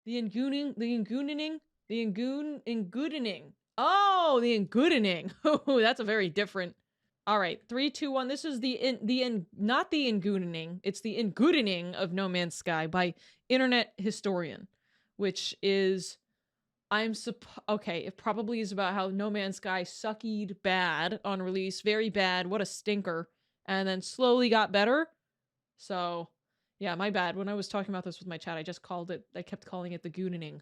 Engoodening. Oh, the Engoodening. Oh, that's a very different. All right, 3, 2, 1. This is not the Engoodening. It's the Engoodening of No Man's Sky by Internet Historian, which is okay. It probably is about how No Man's Sky suckied bad on release, very bad. What a stinker, and then slowly got better. So, yeah, my bad. When I was talking about this with my chat, I kept calling it the Goonening.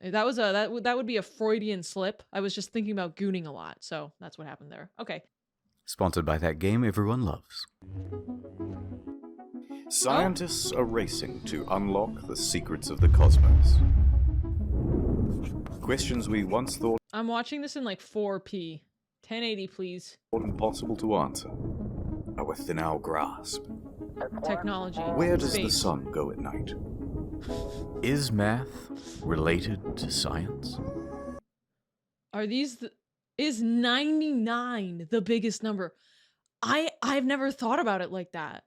That was that would be a Freudian slip. I was just thinking about gooning a lot, so that's what happened there. Okay. Sponsored by that game everyone loves. Scientists are racing to unlock the secrets of the cosmos. Questions we once thought I'm watching this in like 4P. 1080, please. impossible to answer are within our grasp. Technology. Where does the Space. sun go at night? Is math related to science? Are these is 99 the biggest number? I've never thought about it like that.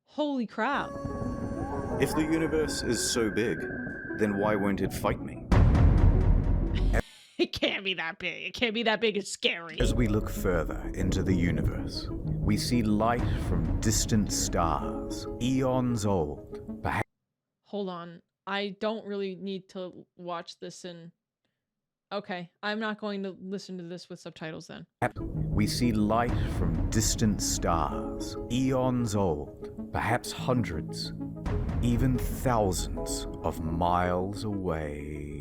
Holy crap. If the universe is so big, then why won't it fight me? It can't be that big. It can't be that big. It's scary. As we look further into the universe, we see light from distant stars, eons old. Perhaps Hold on. I don't really need to watch this in... Okay, I'm not going to listen to this with subtitles then. we see light from distant stars, eons old, perhaps hundreds, even thousands of miles away.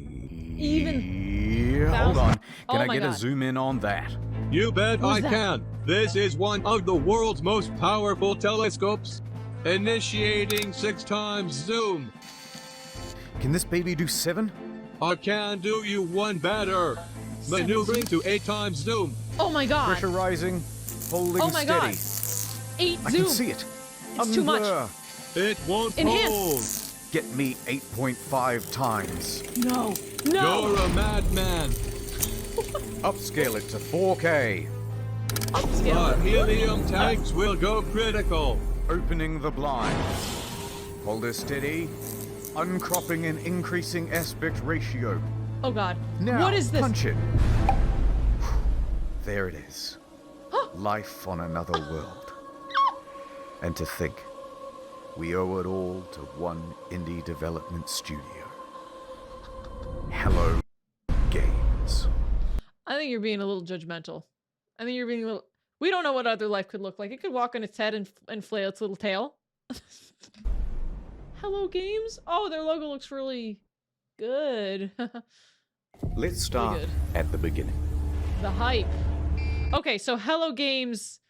Hold on. Can I get a zoom in on that? You bet Who's I that? can. This is one of the world's most powerful telescopes. Initiating 6 times zoom. Can this baby do 7? I can do you one better. Maneuvering to 8 times zoom. Oh my god. Pressure rising, holding Oh my steady. god. 8 I zoom. can see it. It's too much. It won't Enhance. hold. Get me 8.5 times. No. No. You're a madman. Upscale it to 4K. Upscale. Helium tanks will go critical. Opening the blind. Hold her steady. Uncropping and increasing aspect ratio. Oh god. Now, What is this? punch it. There it is. Life on another world. And to think, we owe it all to one indie development studio. Hello Games. I think you're being a little judgmental. I think you're being a little... We don't know what other life could look like. It could walk on its head and flail its little tail. Hello Games? Oh, their logo looks really good. Let's start good. at the beginning. The hype. Okay, so Hello Games.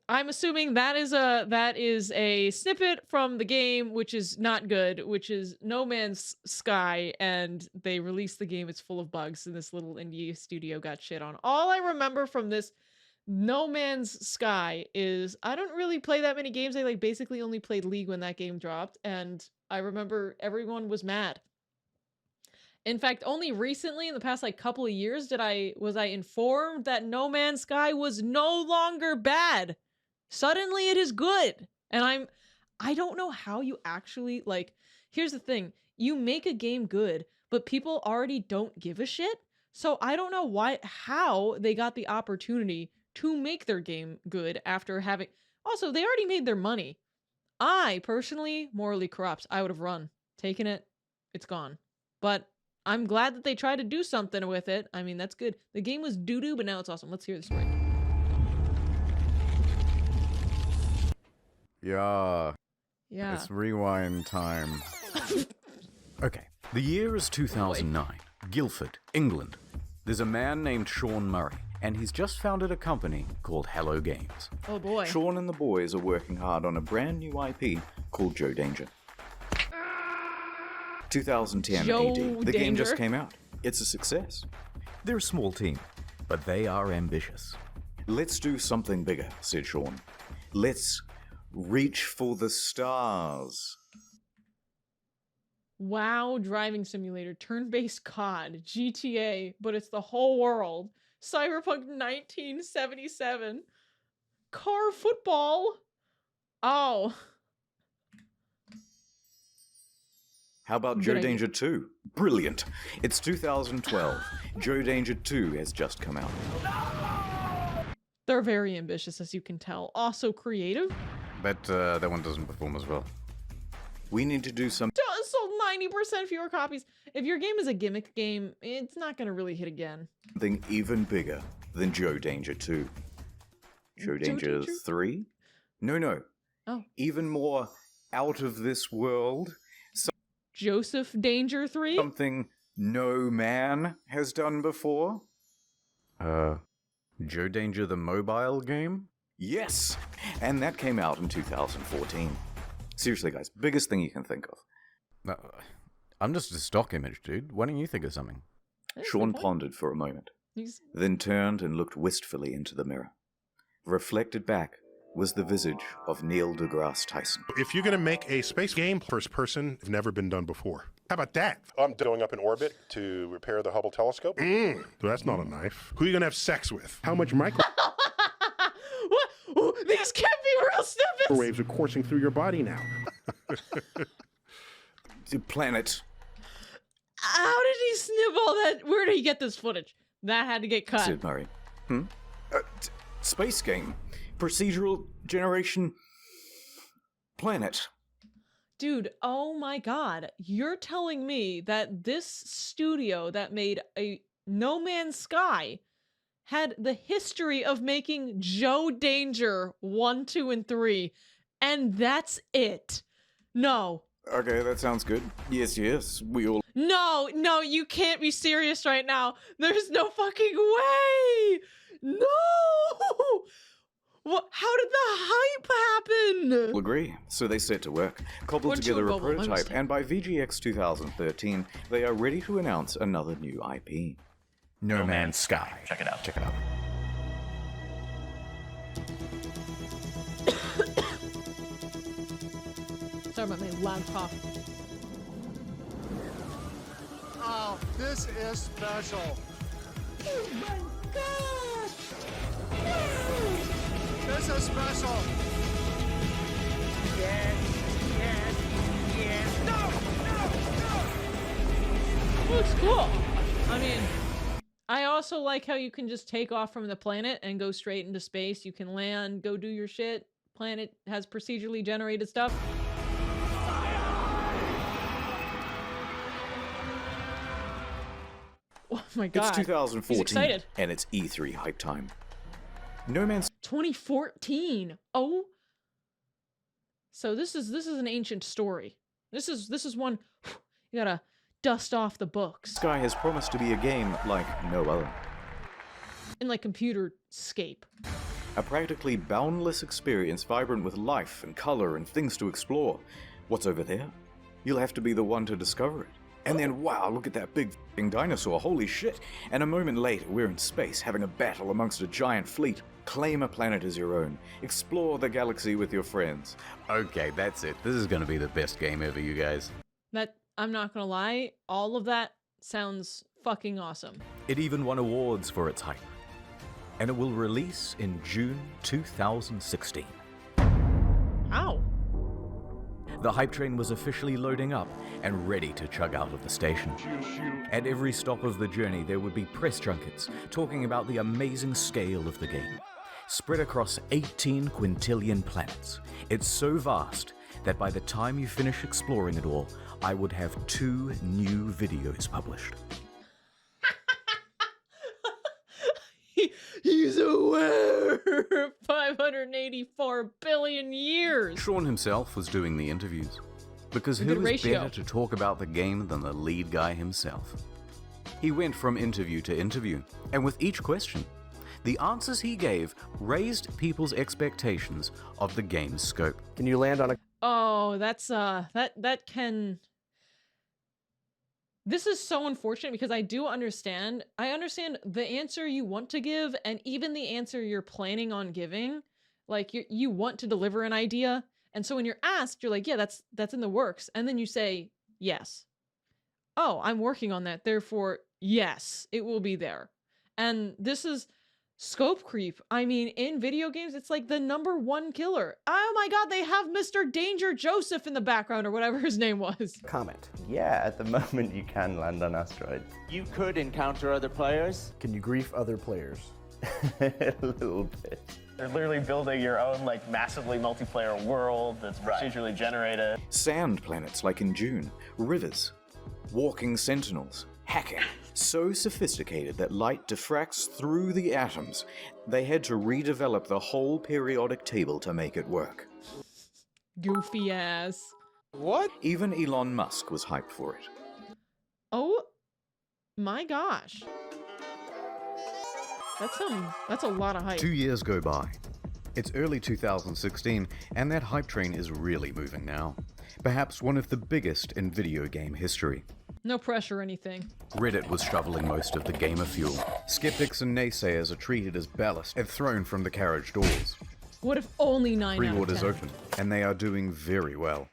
I'm assuming that is a snippet from the game, which is not good, which is No Man's Sky, and they released the game. It's full of bugs, and this little indie studio got shit on. All I remember from this No Man's Sky is I don't really play that many games. I like basically only played League when that game dropped, and I remember everyone was mad. In fact, only recently in the past like couple of years was I informed that No Man's Sky was no longer bad. Suddenly it is good. And I don't know how you actually like, here's the thing. You make a game good, but people already don't give a shit. So I don't know how they got the opportunity to make their game good after having, also they already made their money. I personally, morally corrupt. I would have run, taken it. It's gone. But I'm glad that they tried to do something with it. I mean, that's good. The game was doo-doo, but now it's awesome. Let's hear the story. Yeah. Yeah. It's rewind time. Okay. The year is 2009. Guildford, England. There's a man named Sean Murray, and he's just founded a company called Hello Games. Oh boy. Sean and the boys are working hard on a brand new IP called Joe Danger. 2010 Joe AD. The game just Danger? came out. It's a success. They're a small team, but they are ambitious. Let's do something bigger, said Sean. Let's reach for the stars. WoW driving simulator, turn-based COD, GTA, but it's the whole world. Cyberpunk 1977. Car football. Oh. How about Good Joe idea. Danger 2? Brilliant. It's 2012. Joe Danger 2 has just come out. They're very ambitious, as you can tell. Also creative. But that one doesn't perform as well. We need to do something Sold 90% fewer copies. If your game is a gimmick game, it's not going to really hit again. even bigger than Joe Danger 2. Joe Danger Danger? 3? No. Oh. Even more out of this world. Joseph Danger 3? Something no man has done before. Joe Danger the mobile game? Yes! And that came out in 2014. Seriously, guys, biggest thing you can think of. I'm just a stock image, dude. Why don't you think of something? That's a Sean good point. pondered for a moment, He's- then turned and looked wistfully into the mirror. Reflected back was the visage of Neil deGrasse Tyson. If you're going to make a space game first person, it's never been done before. How about that? I'm going up in orbit to repair the Hubble telescope. So that's not a knife. Who are you going to have sex with? How much What? Ooh, these can't be real snippets! microwaves are coursing through your body now? The planet. How did he snip all that? Where did he get this footage? That had to get cut. Sid Murray. Space game. Procedural generation. Planet. Dude, oh my god. You're telling me that this studio that made a No Man's Sky had the history of making Joe Danger 1, 2, and 3, and that's it? No. Okay, that sounds good. Yes, we all. No, you can't be serious right now. There's no fucking way. No. What? How did the hype happen? agree. So they set to work, cobbled One, two, together a bubble, prototype, understand. and by VGX 2013, they are ready to announce another new IP. No Man's Sky. Check it out. Check it out. Sorry about my loud cough. Oh, this is special. Oh my god! This is special. Looks cool. I mean, I also like how you can just take off from the planet and go straight into space. You can land, go do your shit. Planet has procedurally generated stuff. Oh my god. It's 2014, He's excited. and it's E3 hype time. No Man's 2014. Oh. So this is an ancient story. This is one you gotta dust off the books. Sky has promised to be a game like no other. In like computer scape. A practically boundless experience vibrant with life and color and things to explore. What's over there? You'll have to be the one to discover it. And then, wow, look at that big f***ing dinosaur, holy shit. And a moment later, we're in space, having a battle amongst a giant fleet. Claim a planet as your own. Explore the galaxy with your friends. Okay, that's it. This is gonna be the best game ever, you guys. That, I'm not gonna lie, all of that sounds fucking awesome. It even won awards for its hype. And it will release in June 2016. Ow. The hype train was officially loading up and ready to chug out of the station. At every stop of the journey, there would be press junkets talking about the amazing scale of the game. Spread across 18 quintillion planets. It's so vast that by the time you finish exploring it all, I would have 2 new videos published. He's aware. 584 billion years. Sean himself was doing the interviews. Because A good who is ratio. better to talk about the game than the lead guy himself? He went from interview to interview, and with each question, the answers he gave raised people's expectations of the game's scope. Can you land on a Oh, that's that can. This is so unfortunate because I understand the answer you want to give and even the answer you're planning on giving. Like you want to deliver an idea, and so when you're asked, you're like, yeah, that's in the works, and then you say yes. Oh, I'm working on that, therefore yes, it will be there. And this is Scope creep. I mean, in video games, it's like the #1 killer. Oh my god, they have Mr. Danger Joseph in the background or whatever his name was. Comment. Yeah, at the moment you can land on asteroids. You could encounter other players. Can you grief other players? A little bit. They're literally building your own, like, massively multiplayer world that's procedurally generated. Sand planets like in June, rivers, walking sentinels, hacking. So sophisticated that light diffracts through the atoms, they had to redevelop the whole periodic table to make it work. Goofy ass. What? Even Elon Musk was hyped for it. Oh my gosh. That's a lot of hype. 2 years go by. It's early 2016, and that hype train is really moving now. Perhaps one of the biggest in video game history. No pressure or anything. Reddit was shoveling most of the gamer fuel. Skeptics and naysayers are treated as ballast and thrown from the carriage doors. What if only 9 out of Pre-orders 10? open, and they are doing very well.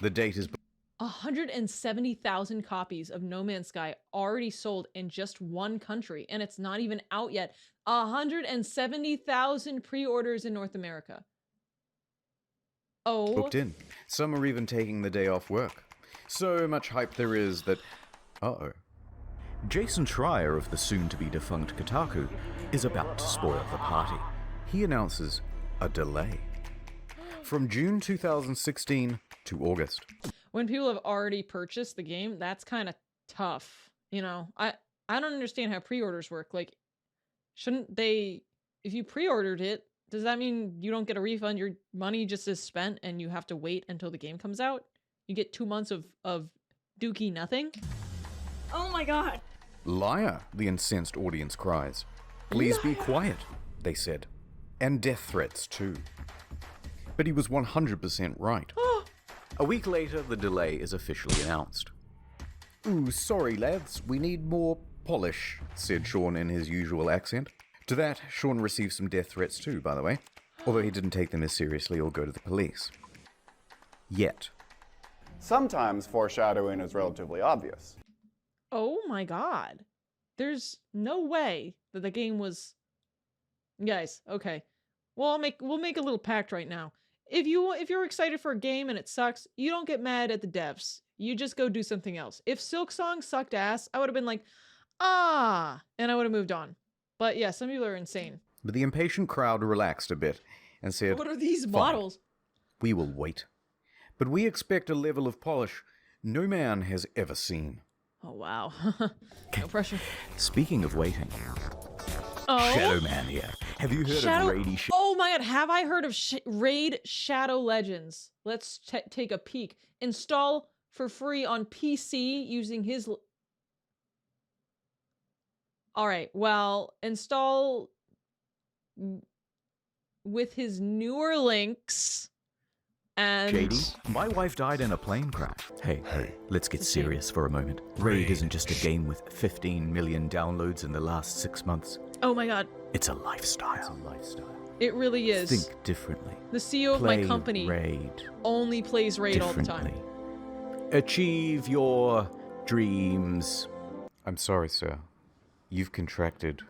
The date is 170,000 copies of No Man's Sky already sold in just one country, and it's not even out yet. 170,000 pre-orders in North America. Oh. booked in. Some are even taking the day off work. So much hype there is that... Uh-oh. Jason Schreier of the soon-to-be-defunct Kotaku is about to spoil the party. He announces a delay. From June 2016 to August. When people have already purchased the game, that's kind of tough. You know, I don't understand how pre-orders work. Like, shouldn't they... If you pre-ordered it, does that mean you don't get a refund? Your money just is spent and you have to wait until the game comes out? You get 2 months of dookie nothing? Oh my god. Liar, the incensed audience cries. Please be quiet, they said. And death threats, too. But he was 100% right. A week later, the delay is officially announced. Ooh, sorry lads, we need more polish, said Sean in his usual accent. To that, Sean received some death threats too, by the way, although he didn't take them as seriously or go to the police. Yet. Sometimes foreshadowing is relatively obvious. Oh my god. There's no way that the game was... Guys, okay. Well, we'll make a little pact right now. If you're excited for a game and it sucks, you don't get mad at the devs. You just go do something else. If Silksong sucked ass, I would have been like, ah, and I would have moved on. But yeah, some people are insane. But the impatient crowd relaxed a bit and said, What are these "Fine, models? we will wait. But we expect a level of polish no man has ever seen." Oh, wow. No pressure. Speaking of waiting, Oh. Shadow Man here. Have you heard Shadow... of Raidy Oh my god, have I heard of Raid Shadow Legends? Let's take a peek. Install for free on PC using his... Alright, well, install with his newer links and... JD, my wife died in a plane crash. Hey, let's get serious for a moment. Raid isn't just a game with 15 million downloads in the last 6 months. Oh my god. It's a lifestyle. It really is. Think differently. The CEO of Play my company Raid only plays Raid all the time. differently. Achieve your dreams. I'm sorry, sir. You've contracted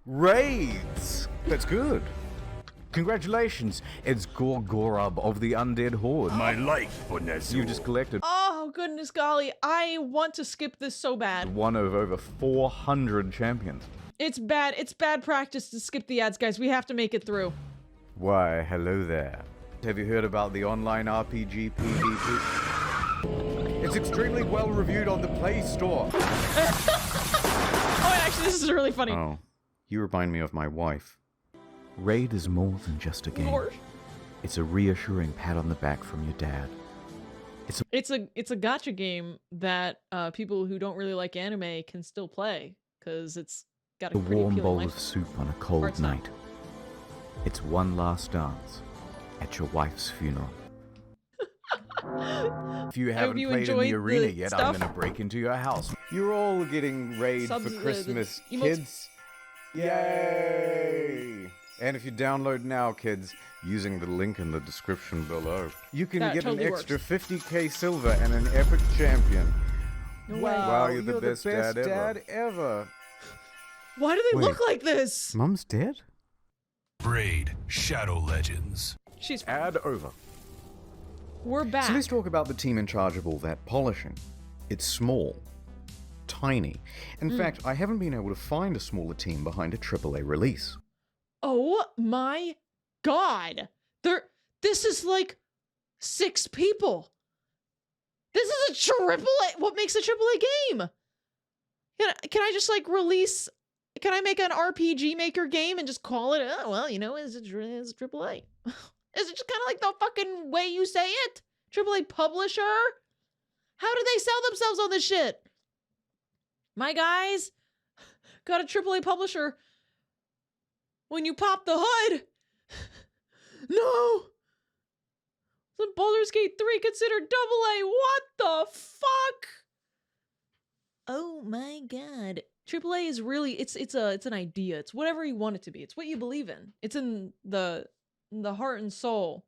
raids. That's good. Congratulations, it's Gorgorub of the Undead Horde. My life, Bonesu. You just collected Oh, goodness golly. I want to skip this so bad. one of over 400 champions. It's bad. It's bad practice to skip the ads, guys. We have to make it through. Why, hello there. Have you heard about the online RPG PvP? It's extremely well reviewed on the Play Store. Oh, actually, this is really funny. Oh, you remind me of my wife. Raid is more than just a game. Lord. It's a reassuring pat on the back from your dad. It's a gacha game that people who don't really like anime can still play because it's got a A pretty warm appealing bowl life. of soup on a cold Art's not. night. It's one last dance at your wife's funeral. If you haven't you played in the enjoyed arena the yet, stuff. I'm gonna break into your house. You're all getting raid Subs- for the Christmas, emotes. kids. Yay! And if you download now, kids, using the link in the description below, you can That get totally an extra works. 50k silver and an epic champion. No way. Wow, you're the best dad ever. Why do they Wait. look like this? Mum's dead? Braid Shadow Legends. She's Ad over. We're back. So let's talk about the team in charge of all that polishing. It's small. Tiny. In fact, I haven't been able to find a smaller team behind a AAA release. Oh my god. This is like 6 people. This is a AAA. What makes a AAA game? Can I just like release? Can I make an RPG Maker game and just call it? Oh, well, you know, it's AAA. Is it just kind of like the fucking way you say it? AAA publisher? How do they sell themselves on this shit? My guys got a AAA publisher. When you pop the hood, no. The Baldur's Gate 3 considered AA. What the fuck? Oh my god. AAA is really it's an idea. It's whatever you want it to be. It's what you believe in. It's in the heart and soul,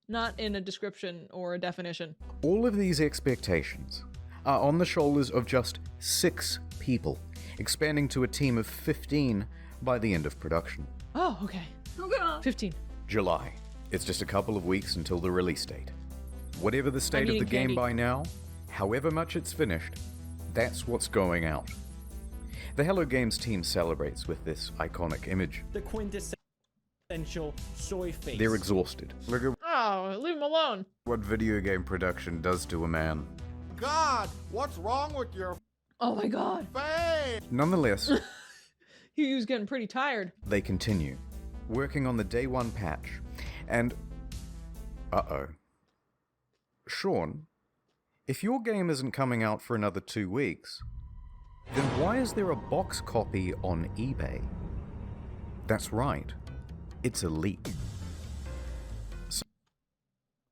not in a description or a definition. All of these expectations are on the shoulders of just 6 people, expanding to a team of 15 by the end of production. Oh, okay. Oh god. 15. July. It's just a couple of weeks until the release date. Whatever the state of the game by now, however much it's finished, that's what's going out. The Hello Games team celebrates with this iconic image. The quintessential soy face. They're exhausted. Look at Oh, leave him alone. what video game production does to a man. God, what's wrong with your Oh my god. face? Nonetheless, He was getting pretty tired. they continue, working on the day 1 patch, and... uh-oh. Sean, if your game isn't coming out for another 2 weeks, then why is there a box copy on eBay? That's right. It's a leak.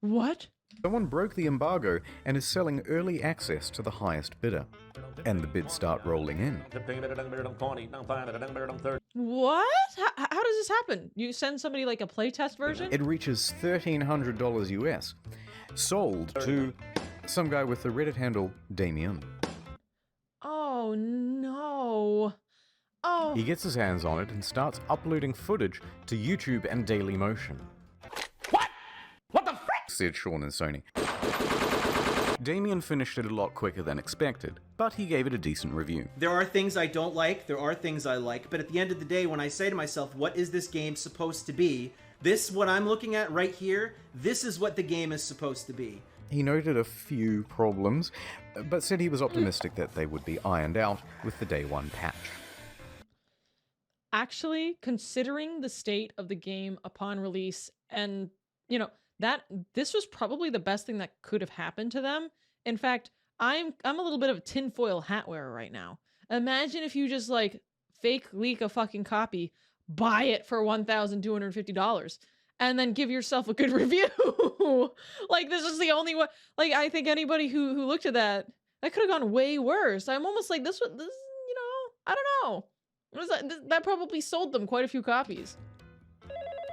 What? Someone broke the embargo and is selling early access to the highest bidder. And the bids start rolling in. What? How does this happen? You send somebody like a playtest version? It reaches $1,300 US. Sold to some guy with the Reddit handle Damien. Oh no. Oh. He gets his hands on it and starts uploading footage to YouTube and Dailymotion. What the frick? Said Sean and Sony. Damien finished it a lot quicker than expected, but he gave it a decent review. There are things I don't like, there are things I like, but at the end of the day, when I say to myself, what is this game supposed to be? This, what I'm looking at right here, this is what the game is supposed to be. He noted a few problems, but said he was optimistic that they would be ironed out with the day 1 patch. Actually, considering the state of the game upon release, and you know, this was probably the best thing that could have happened to them. In fact, I'm a little bit of a tinfoil hat wearer right now. Imagine if you just like fake leak a fucking copy, buy it for $1,250, and then give yourself a good review. Like, this is the only way. Like, I think anybody who looked at that could have gone way worse. I'm almost like this, you know, I don't know. That probably sold them quite a few copies.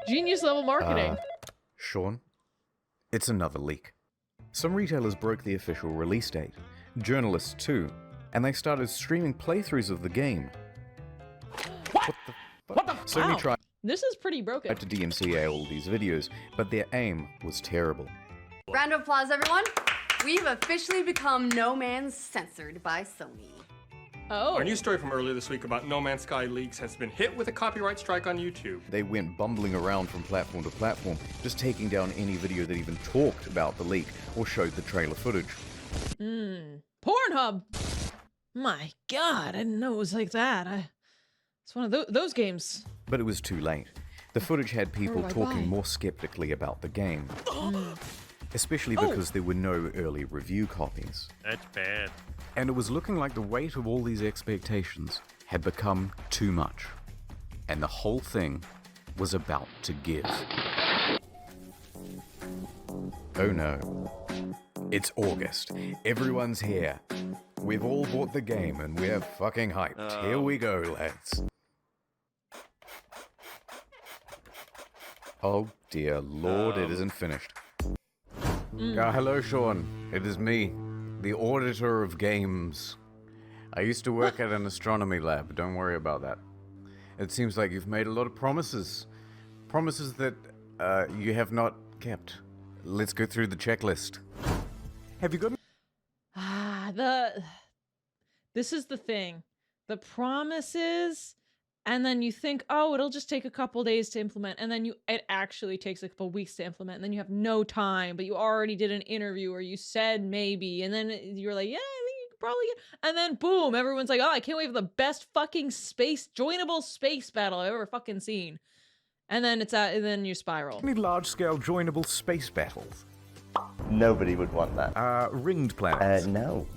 Genius level marketing. Sean, it's another leak. Some retailers broke the official release date, journalists too, and they started streaming playthroughs of the game. What the Sony tried This is pretty broken. to DMCA all these videos, but their aim was terrible. Round of applause, everyone. We've officially become No Man's censored by Sony. Oh. Our news story from earlier this week about No Man's Sky leaks has been hit with a copyright strike on YouTube. They went bumbling around from platform to platform, just taking down any video that even talked about the leak or showed the trailer footage. Pornhub. My God, I didn't know it was like that. It's one of those games. But it was too late. The footage had people Bye-bye. talking more skeptically about the game. Especially because there were no early review copies. That's bad. And it was looking like the weight of all these expectations had become too much. And the whole thing was about to give. Oh no. It's August. Everyone's here. We've all bought the game and we're fucking hyped. Here we go, lads. Oh dear lord, it isn't finished. Hello, Sean. It is me, the auditor of games. I used to work at an astronomy lab. Don't worry about that. It seems like you've made a lot of promises, Promises that you have not kept. Let's go through the checklist. Have you got... This is the thing. The promises, and then you think, oh, it'll just take a couple days to implement, and then it actually takes a couple weeks to implement, and then you have no time, but you already did an interview, or you said maybe, and then you're like, yeah, I think you could probably get... And then boom, everyone's like, oh, I can't wait for the best fucking joinable space battle I've ever fucking seen. And then and then you spiral. Any large-scale joinable space battles? Nobody would want that. Ringed planets? No.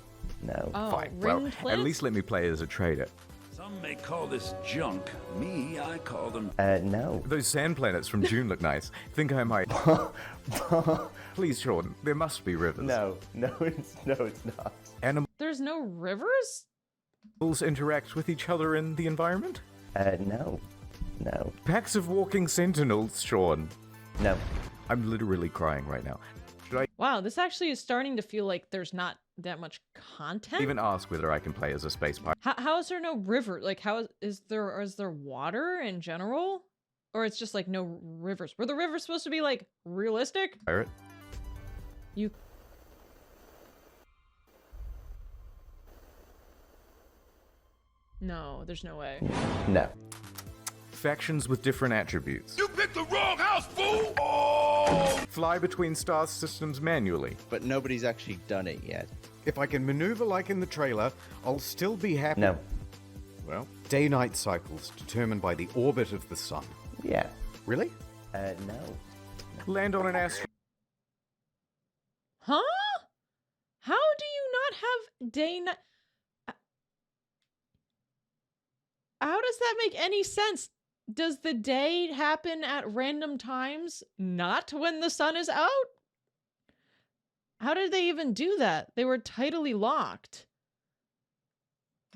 No. Oh, fine. Well, ringed at planets? least let me play as a trader. Some may call this junk. Me, I call them... No. Those sand planets from June look nice. Think I might... Please, Sean, there must be rivers. No, it's not. Animals There's no rivers? interact with each other in the environment? No. Packs of walking sentinels, Sean. No. I'm literally crying right now. Should I Wow, this actually is starting to feel like there's not that much content. even ask whether I can play as a space pirate? How is there no river? Like, how is there water in general? Or it's just like no rivers? Were the rivers supposed to be like realistic? Pirate? You... No, there's no way. No. Factions with different attributes. You picked the wrong house, fool! Oh! Fly between star systems manually. But nobody's actually done it yet. If I can maneuver like in the trailer, I'll still be happy. No. Well, Day-night cycles determined by the orbit of the sun. Yeah. Really? No. land on an asteroid. Huh? How do you not have day night? How does that make any sense? Does the day happen at random times, not when the sun is out? How did they even do that? They were tidally locked.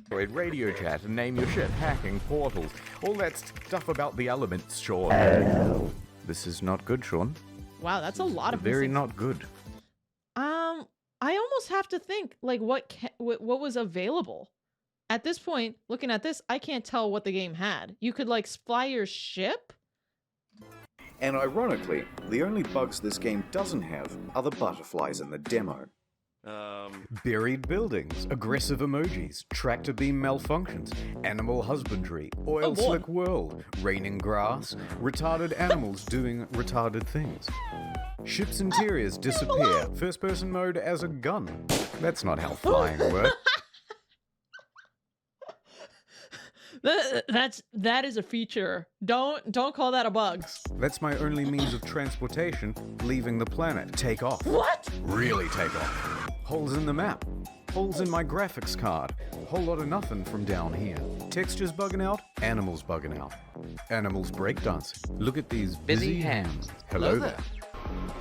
Radio chat and name your ship, hacking, portals, all that stuff about the elements, Sean. This is not good, Sean. Wow, that's a lot of very missing. not good. I almost have to think like what was available. At this point, looking at this, I can't tell what the game had. You could like fly your ship? And ironically, the only bugs this game doesn't have are the butterflies in the demo. Buried buildings, aggressive emojis, tractor beam malfunctions, animal husbandry, oil slick world, raining grass, retarded animals doing retarded things. Ship's interiors disappear, first person mode as a gun. That's not how flying works. That is a feature. Don't call that a bug. That's my only means of transportation, leaving the planet. Take off. What? Really take off. Holes in the map. Holes in my graphics card. Whole lot of nothing from down here. Textures bugging out. Animals bugging out. Animals breakdancing. Look at these busy hands. Hello there.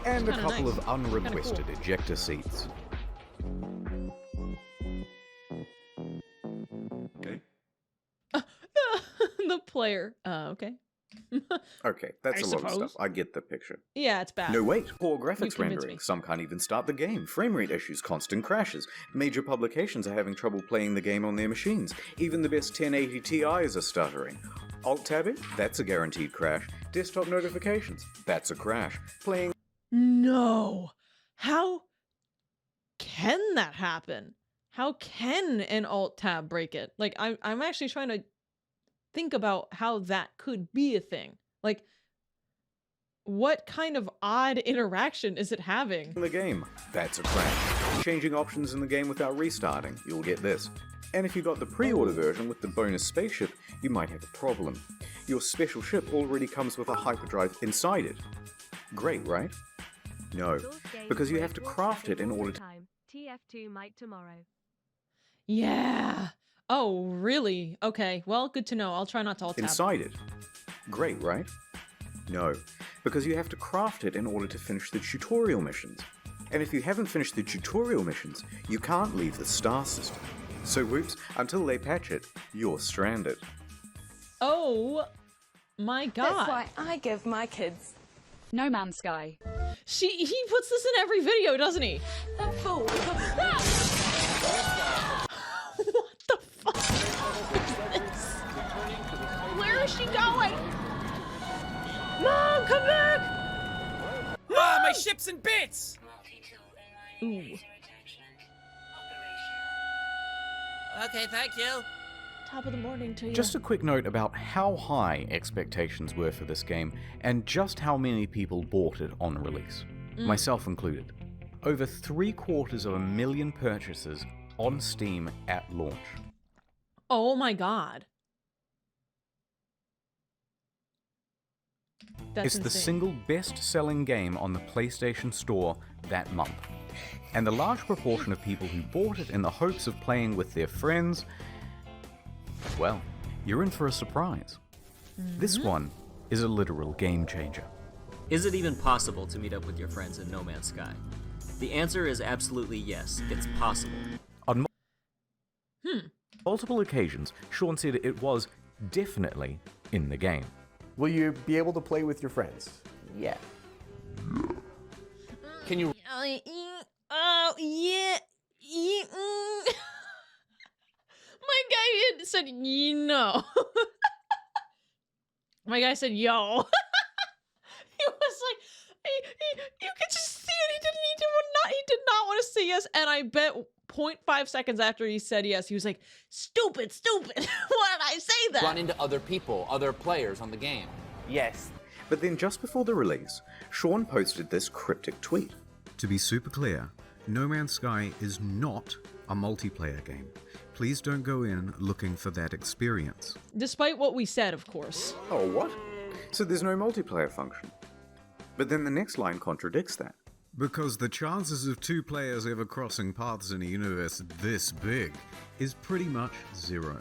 And a couple nice. of unrequested ejector seats. Okay. The player. Okay. Okay, that's I a lot of suppose. stuff. I get the picture. Yeah, it's bad. No, wait. Poor You graphics convinced rendering. me. Some can't even start the game. Frame rate issues, constant crashes. Major publications are having trouble playing the game on their machines. Even the best 1080 Ti's are stuttering. Alt-tabbing? That's a guaranteed crash. Desktop notifications? That's a crash. Playing... No. How can that happen? How can an alt tab break it? Like I'm actually trying to think about how that could be a thing. Like what kind of odd interaction is it having? the game. That's a crash. Changing options in the game without restarting. You'll get this. And if you got the pre-order version with the bonus spaceship, you might have a problem. Your special ship already comes with a hyperdrive inside it. Great, right? No, because you have to craft it in order to... TF2 might tomorrow. Yeah. Oh, really? Okay. Well, good to know. I'll try not to alt tab. Inside it. Great, right? No, because you have to craft it in order to finish the tutorial missions. And if you haven't finished the tutorial missions, you can't leave the star system. So whoops, until they patch it, you're stranded. Oh my god. That's why I give my kids No Man's Sky. He puts this in every video, doesn't he? That fool. What the fuck is this? Where is she going? Mom! bytes and bits! Ooh. Okay, thank you. Top of the morning to you. Just a quick note about how high expectations were for this game, and just how many people bought it on release, myself included. Over 750,000 purchases on Steam at launch. Oh my god. That's It's the insane. single best-selling game on the PlayStation Store that month. And the large proportion of people who bought it in the hopes of playing with their friends, well, you're in for a surprise. This one is a literal game changer. Is it even possible to meet up with your friends in No Man's Sky? The answer is absolutely yes, it's possible. On multiple occasions, Sean said it was definitely in the game. Will you be able to play with your friends? Yeah. Can you... Oh, yeah. My guy said, no. My guy said, yo. He was like, you could just see it. He did not want to say yes. And I bet 0.5 seconds after he said yes, he was like, stupid. Why did I say that? Run into other people, other players on the game? Yes. But then just before the release, Sean posted this cryptic tweet. To be super clear, No Man's Sky is not a multiplayer game. Please don't go in looking for that experience. Despite what we said, of course. Oh, what? So there's no multiplayer function. But then the next line contradicts that. Because the chances of two players ever crossing paths in a universe this big is pretty much zero.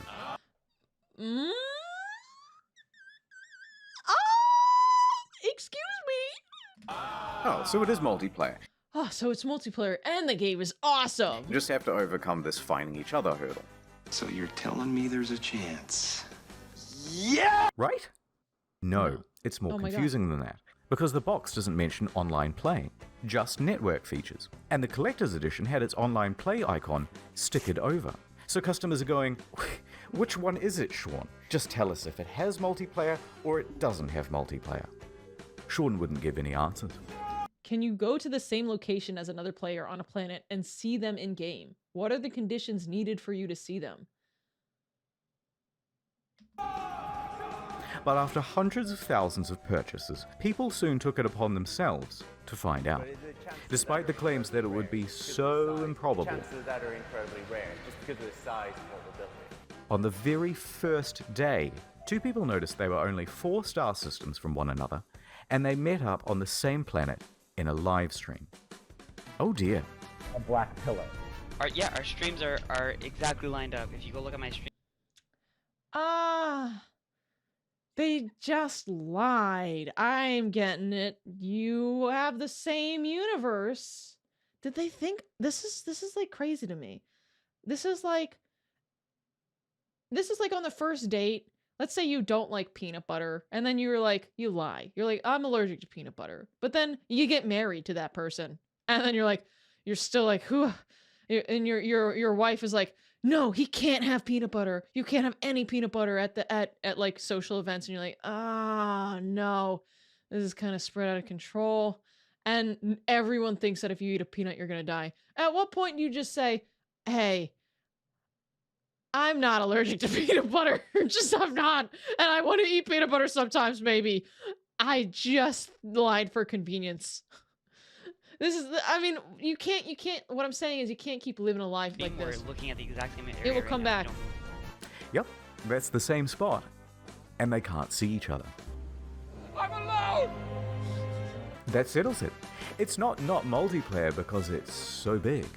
Excuse me? Oh, so it is multiplayer. Oh, so it's multiplayer and the game is awesome. You just have to overcome this finding each other hurdle. So you're telling me there's a chance? Yeah! Right? No, it's more Oh my God. confusing than that. Because the box doesn't mention online play, just network features. And the collector's edition had its online play icon stickered over. So customers are going, which one is it, Sean? Just tell us if it has multiplayer or it doesn't have multiplayer. Sean wouldn't give any answers. Can you go to the same location as another player on a planet and see them in game? What are the conditions needed for you to see them? But after hundreds of thousands of purchases, people soon took it upon themselves to find out. Despite the claims that it would be so improbable. Chances of that are incredibly rare, just because of the size of what we're building. On the very first day, two people noticed they were only 4 star systems from one another, and they met up on the same planet in a live stream. Oh dear. A black pillow. Our streams are exactly lined up. If you go look at my stream. They just lied. I'm getting it. You have the same universe. Did they think this is like crazy to me? This is like on the first date. Let's say you don't like peanut butter, and then you lie. You're like, I'm allergic to peanut butter. But then you get married to that person, and then you're still like, who? And your wife is like, no, he can't have peanut butter. You can't have any peanut butter at like social events. And you're like, no, this is kind of spread out of control. And everyone thinks that if you eat a peanut, you're going to die. At what point do you just say, hey, I'm not allergic to peanut butter. I'm not. And I want to eat peanut butter sometimes, maybe. I just lied for convenience. You can't, what I'm saying is you can't keep living a life like this. We're looking at the exact same area. It will come back. Yep, that's the same spot. And they can't see each other. I'm alone! That settles it. It's not multiplayer because it's so big.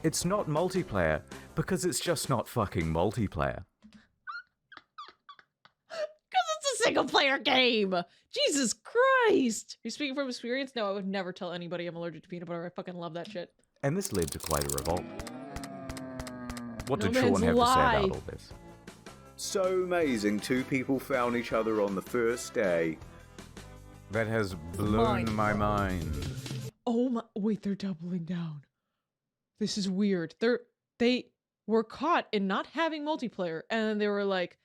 It's not multiplayer because it's just not fucking multiplayer. It's a single player game. Jesus Christ. You're speaking from experience? No, I would never tell anybody I'm allergic to peanut butter. I fucking love that shit. And this led to quite a revolt. What No did Sean man's have to say lie. about all this? So amazing, 2 people found each other on the first day. That has blown my mind. Oh my, wait, they're doubling down. This is weird. They were caught in not having multiplayer, and then they were like,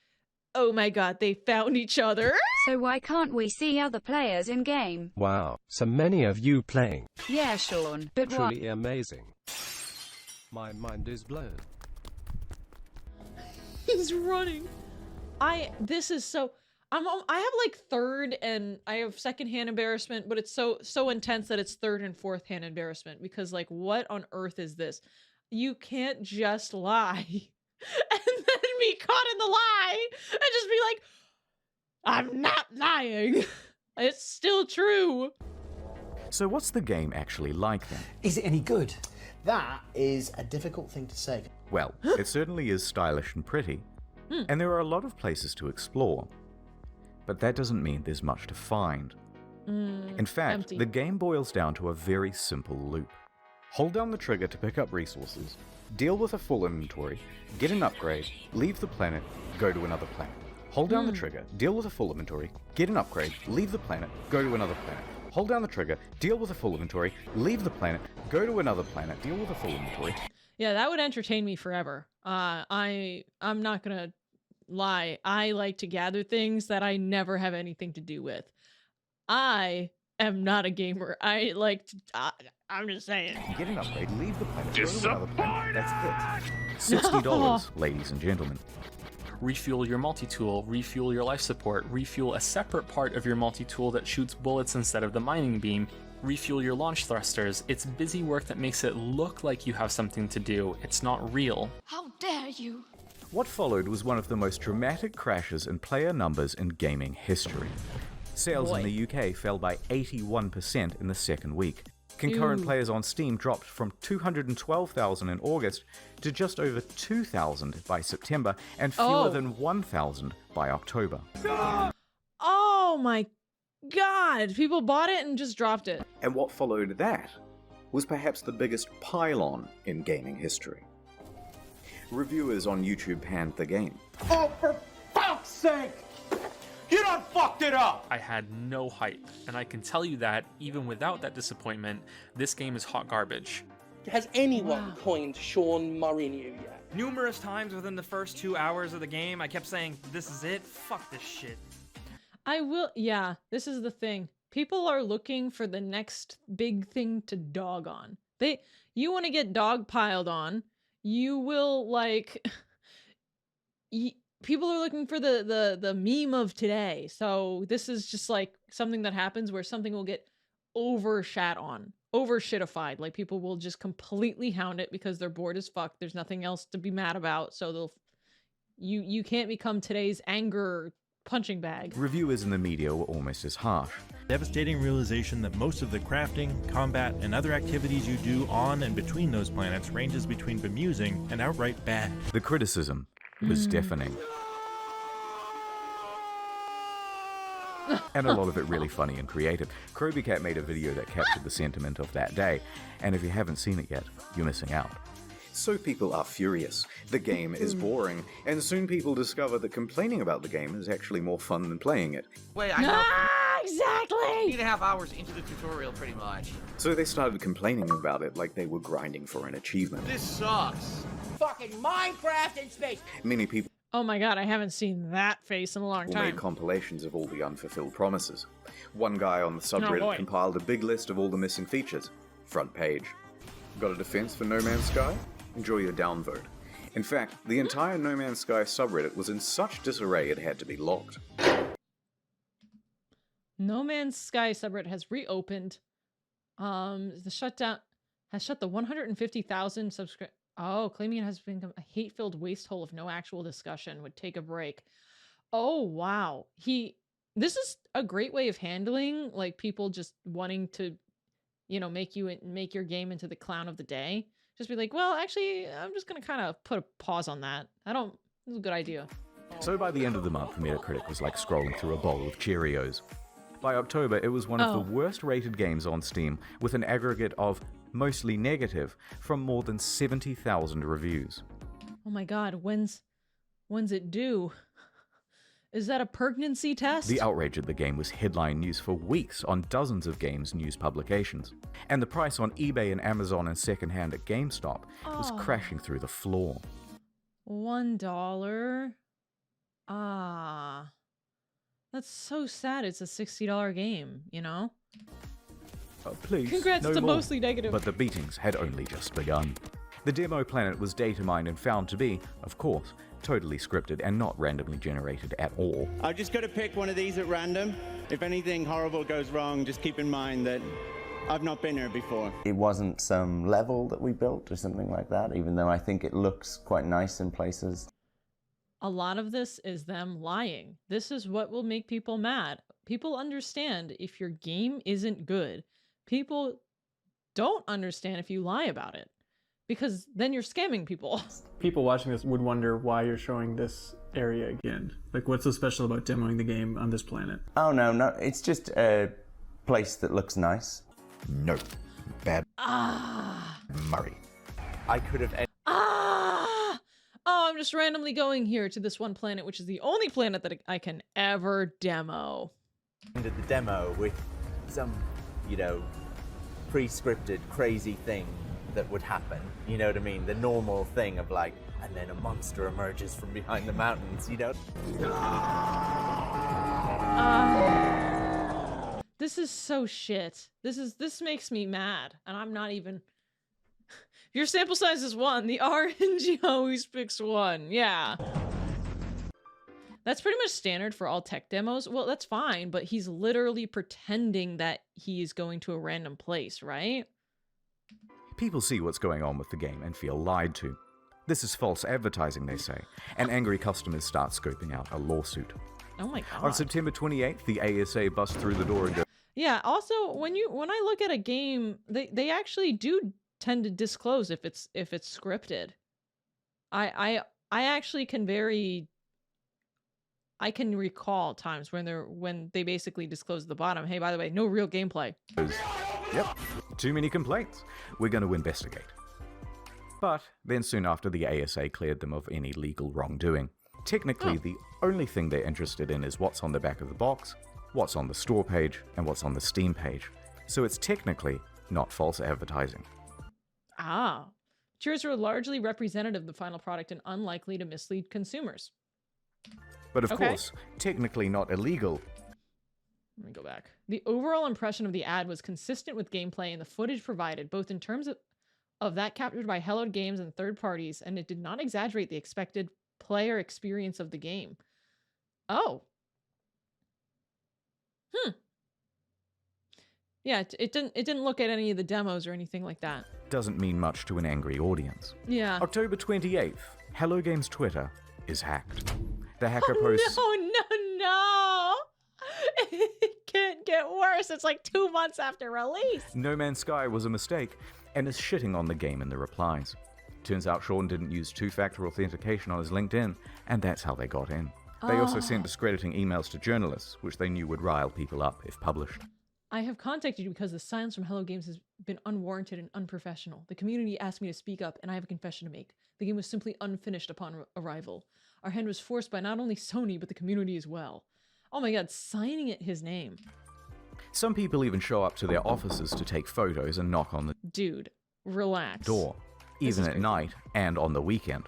oh my god, they found each other. So why can't we see other players in game? Wow, so many of you playing. Yeah, Sean, but why? Truly amazing. My mind is blown. He's running. This is so. I have like third and I have second-hand embarrassment, but it's so intense that it's third and fourth-hand embarrassment because like what on earth is this? You can't just lie and then be caught in the lie and just be like, I'm not lying. It's still true. So what's the game actually like then? Is it any good? That is a difficult thing to say. Well, it certainly is stylish and pretty, and there are a lot of places to explore. But that doesn't mean there's much to find. In fact, empty. the game boils down to a very simple loop. Hold down the trigger to pick up resources, deal with a full inventory, get an upgrade, leave the planet, go to another planet. Hold down the trigger, deal with a full inventory, get an upgrade, leave the planet, go to another planet. Hold down the trigger, deal with a full inventory, leave the planet, go to another planet, deal with a full inventory. Yeah, that would entertain me forever. I'm not gonna lie. I like to gather things that I never have anything to do with. I am not a gamer. I like to. I'm just saying. Get an upgrade, leave the planet, go to another planet. That's it. $60, ladies and gentlemen. Refuel your multi-tool, refuel your life support, refuel a separate part of your multi-tool that shoots bullets instead of the mining beam, refuel your launch thrusters. It's busy work that makes it look like you have something to do. It's not real. How dare you? What followed was one of the most dramatic crashes in player numbers in gaming history. Sales in the UK fell by 81% in the second week. Concurrent players on Steam dropped from 212,000 in August to just over 2,000 by September and fewer than 1,000 by October. Oh my god! People bought it and just dropped it. And what followed that was perhaps the biggest pylon in gaming history. Reviewers on YouTube panned the game. Oh, for fuck's sake! You done fucked it up! I had no hype, and I can tell you that, even without that disappointment, this game is hot garbage. Has anyone coined Sean Murray yet? Numerous times within the first 2 hours of the game, I kept saying, this is it? Fuck this shit. Yeah, this is the thing. People are looking for the next big thing to dog on. You want to get dog piled on, you will like... People are looking for the meme of today. So this is just like something that happens where something will get overshitified. Like people will just completely hound it because they're bored as fuck. There's nothing else to be mad about. So you can't become today's anger punching bag. Reviewers in the media were almost as harsh. Devastating realization that most of the crafting, combat, and other activities you do on and between those planets ranges between bemusing and outright bad. The criticism was deafening. And a lot of it really funny and creative. Cat made a video that captured the sentiment of that day, and if you haven't seen it yet, you're missing out. So people are furious. The game is boring, and soon people discover that complaining about the game is actually more fun than playing it. Wait, I know. Exactly! 3.5 hours into the tutorial, pretty much. So they started complaining about it like they were grinding for an achievement. This sucks. Fucking Minecraft in space. Many people Oh my god, I haven't seen that face in a long time. made compilations of all the unfulfilled promises. One guy on the subreddit compiled a big list of all the missing features. Front page. Got a defense for No Man's Sky? Enjoy your downvote. In fact, the entire No Man's Sky subreddit was in such disarray it had to be locked. No Man's Sky subreddit has reopened. The shutdown has shut the 150,000 subscribe. Oh, claiming it has become a hate-filled waste hole of no actual discussion, would take a break. Oh, wow. This is a great way of handling, like, people just wanting to, make your game into the clown of the day. Just be like, well, actually, I'm just going to kind of put a pause on that. This is a good idea. So by the end of the month, Metacritic was like scrolling through a bowl of Cheerios. By October, it was one of the worst-rated games on Steam, with an aggregate of mostly negative from more than 70,000 reviews. Oh my god, when's it due? Is that a pregnancy test? The outrage at the game was headline news for weeks on dozens of games news publications, and the price on eBay and Amazon and secondhand at GameStop was crashing through the floor. $1. Ah. That's so sad. It's a $60 game, you know? Please, Congrats, no it's a more. mostly negative. But the beatings had only just begun. The demo planet was data mined and found to be, of course, totally scripted and not randomly generated at all. I've just got to pick one of these at random. If anything horrible goes wrong, just keep in mind that I've not been here before. It wasn't some level that we built or something like that, even though I think it looks quite nice in places. A lot of this is them lying. This is what will make people mad. People understand if your game isn't good. People don't understand if you lie about it, because then you're scamming people. People watching this would wonder why you're showing this area again. Like, what's so special about demoing the game on this planet? Oh, no, it's just a place that looks nice. No. Bad. Murray. I could have... Oh, I'm just randomly going here to this one planet, which is the only planet that I can ever demo. Ended the demo with some, pre-scripted crazy thing that would happen. You know what I mean? The normal thing of like, and then a monster emerges from behind the mountains, This is so shit. This makes me mad, and I'm not even... If your sample size is 1, the RNG always picks 1. Yeah. That's pretty much standard for all tech demos. Well, that's fine, but he's literally pretending that he is going to a random place, right? People see what's going on with the game and feel lied to. This is false advertising, they say, and angry customers start scoping out a lawsuit. Oh my god. On September 28th, the ASA busts through the door and goes, Yeah, also, when I look at a game, they actually do tend to disclose if it's scripted. I actually I can recall times when they basically disclose at the bottom, hey, by the way, no real gameplay. Yep, too many complaints. We're going to investigate. But then soon after, the ASA cleared them of any legal wrongdoing. Technically, the only thing they're interested in is what's on the back of the box, what's on the store page, and what's on the Steam page. So it's technically not false advertising. Cheers were largely representative of the final product and unlikely to mislead consumers. But of course, technically not illegal. Let me go back. The overall impression of the ad was consistent with gameplay and the footage provided, both in terms of that captured by Hello Games and third parties, and it did not exaggerate the expected player experience of the game. Oh. Yeah, it didn't look at any of the demos or anything like that. Doesn't mean much to an angry audience. Yeah. October 28th, Hello Games Twitter is hacked. The hacker posts... No! It can't get worse. It's like 2 months after release. No Man's Sky was a mistake, and is shitting on the game in the replies. Turns out Sean didn't use two-factor authentication on his LinkedIn, and that's how they got in. They also sent discrediting emails to journalists, which they knew would rile people up if published. I have contacted you because the silence from Hello Games has been unwarranted and unprofessional. The community asked me to speak up, and I have a confession to make. The game was simply unfinished upon arrival. Our hand was forced by not only Sony, but the community as well. Oh my god, signing it his name. Some people even show up to their offices to take photos and knock on the Dude, relax. door, even at night and on the weekend.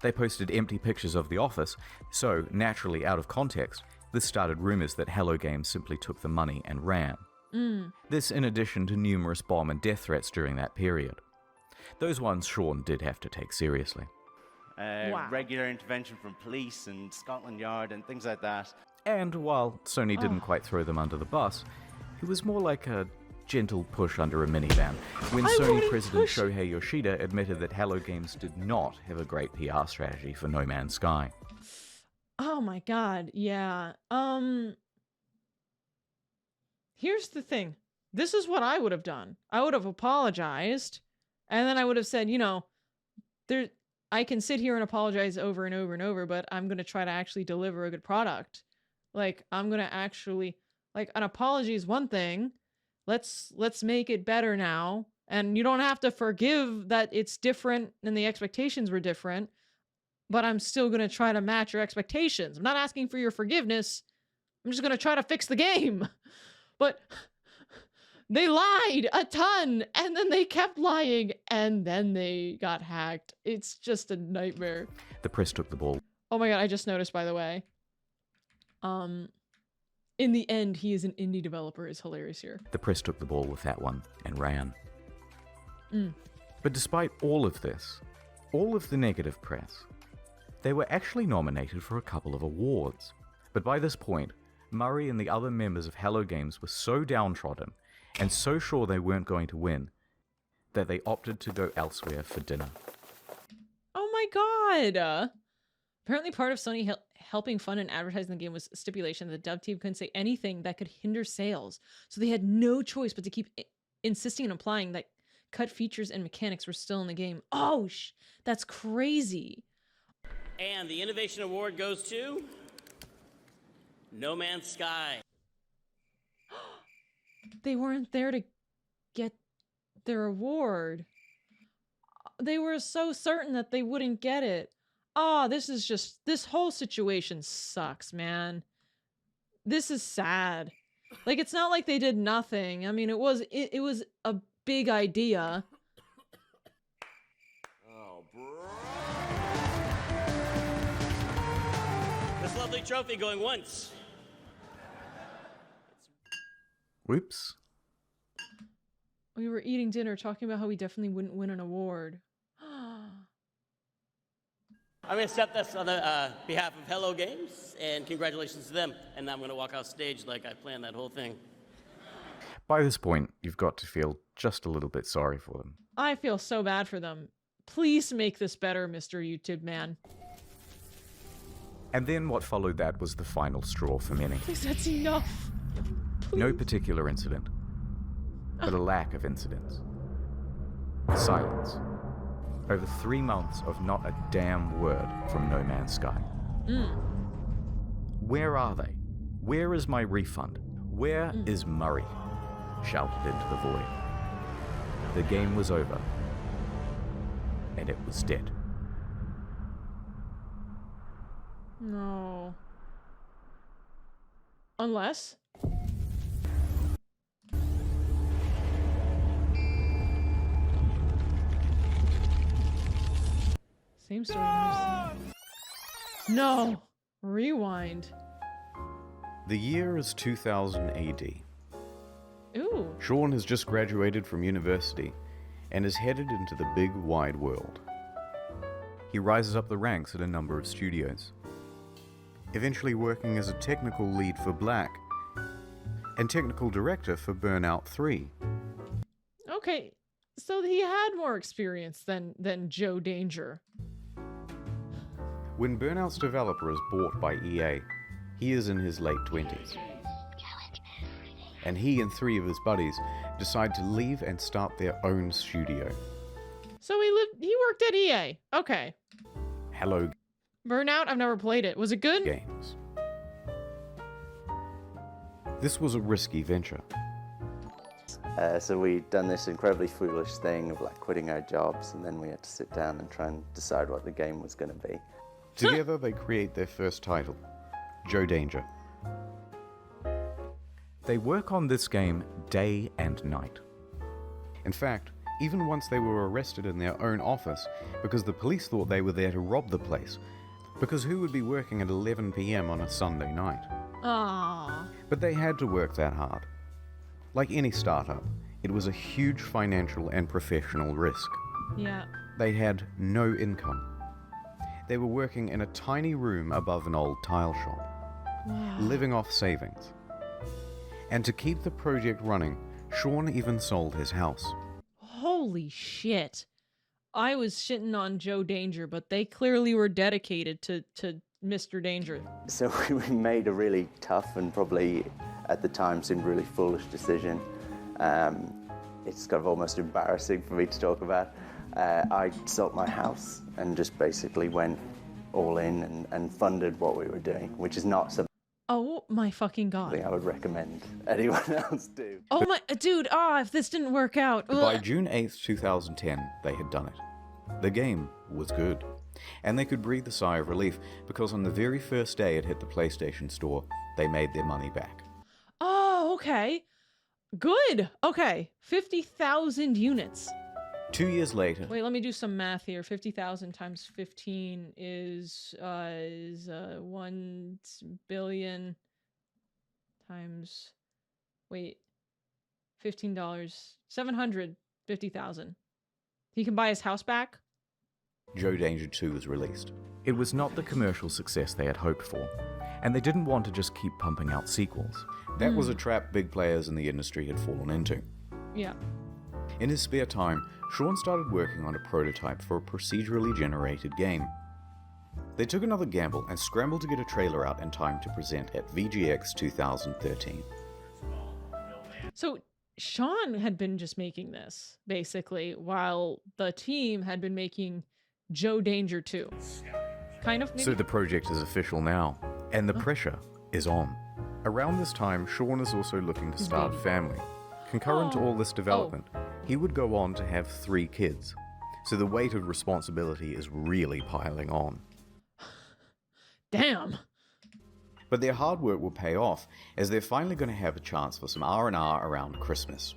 They posted empty pictures of the office, so, naturally out of context, this started rumors that Hello Games simply took the money and ran. This in addition to numerous bomb and death threats during that period. Those ones Sean did have to take seriously. Regular intervention from police and Scotland Yard and things like that. And while Sony didn't quite throw them under the bus, it was more like a gentle push under a minivan when Sony President Shohei Yoshida admitted that Hello Games did not have a great PR strategy for No Man's Sky. Oh my god, yeah. Here's the thing. This is what I would have done. I would have apologized, and then I would have said, I can sit here and apologize over and over and over, but I'm going to try to actually deliver a good product. Like, I'm going to actually, like, an apology is one thing. Let's make it better now. And you don't have to forgive that it's different and the expectations were different, but I'm still going to try to match your expectations. I'm not asking for your forgiveness. I'm just going to try to fix the game. But they lied a ton, and then they kept lying, and then they got hacked. It's just a nightmare. The press took the ball. Oh my god, I just noticed, by the way. In the end, he is an indie developer is hilarious here. The press took the ball with that one and ran. Mm. But despite all of this, all of the negative press, they were actually nominated for a couple of awards. But by this point, Murray and the other members of Hello Games were so downtrodden and so sure they weren't going to win that they opted to go elsewhere for dinner. Oh my god! Apparently part of Sony helping fund and advertising the game was a stipulation that the dev team couldn't say anything that could hinder sales. So they had no choice but to keep insisting and implying that cut features and mechanics were still in the game. Oh, that's crazy. And the Innovation Award goes to No Man's Sky. They weren't there to get their award. They were so certain that they wouldn't get it. Oh, this whole situation sucks, man. This is sad. Like, it's not like they did nothing. I mean, it was a big idea. Oh, bro. This lovely trophy going once. Whoops. We were eating dinner talking about how we definitely wouldn't win an award. I'm going to accept this on the behalf of Hello Games, and congratulations to them. And now I'm going to walk off stage like I planned that whole thing. By this point, you've got to feel just a little bit sorry for them. I feel so bad for them. Please make this better, Mr. YouTube man. And then what followed that was the final straw for many. Please, that's enough. Please. No particular incident, but a lack of incidents. Silence. Over 3 months of not a damn word from No Man's Sky. Mm. Where are they? Where is my refund? Where is Murray? Shouted into the void. The game was over, and it was dead. No. Unless... Same story. No! Rewind. The year is 2000 AD. Ooh. Sean has just graduated from university and is headed into the big wide world. He rises up the ranks at a number of studios, eventually working as a technical lead for Black and technical director for Burnout 3. Okay, so he had more experience than Joe Danger. When Burnout's developer is bought by EA, he is in his late 20s. And he and 3 of his buddies decide to leave and start their own studio. So he worked at EA. Okay. Hello Burnout, I've never played it. Was it good? Games. This was a risky venture. So we'd done this incredibly foolish thing of like quitting our jobs, and then we had to sit down and try and decide what the game was going to be. Together they create their first title, Joe Danger. They work on this game day and night. In fact, even once they were arrested in their own office because the police thought they were there to rob the place, because who would be working at 11 p.m. on a Sunday night? Aww. But they had to work that hard. Like any startup, it was a huge financial and professional risk. Yeah. They had no income. They were working in a tiny room above an old tile shop, Wow. living off savings. And to keep the project running, Sean even sold his house. Holy shit. I was shitting on Joe Danger, but they clearly were dedicated to Mr. Danger. So we made a really tough and probably at the time seemed really foolish decision. It's kind of almost embarrassing for me to talk about. I sold my house and just basically went all in and funded what we were doing, which is not something Oh my fucking god. I would recommend anyone else do. Oh my dude, if this didn't work out. By June 8th, 2010, they had done it. The game was good. And they could breathe a sigh of relief because on the very first day it hit the PlayStation Store, they made their money back. Oh, okay. Good. Okay. 50,000 units. 2 years later... Wait, let me do some math here. 50,000 times 15 is 1 billion times, wait, $15, 750,000. He can buy his house back? Joe Danger 2 was released. It was not the commercial success they had hoped for, and they didn't want to just keep pumping out sequels. That was a trap big players in the industry had fallen into. Yeah. In his spare time, Sean started working on a prototype for a procedurally generated game. They took another gamble and scrambled to get a trailer out in time to present at VGX 2013. So Sean had been just making this, basically, while the team had been making Joe Danger 2. Kind of, maybe? So the project is official now, and the pressure is on. Around this time, Sean is also looking to start a family. Concurrent to all this development, he would go on to have 3 kids. So the weight of responsibility is really piling on. Damn! But their hard work will pay off, as they're finally going to have a chance for some R&R around Christmas.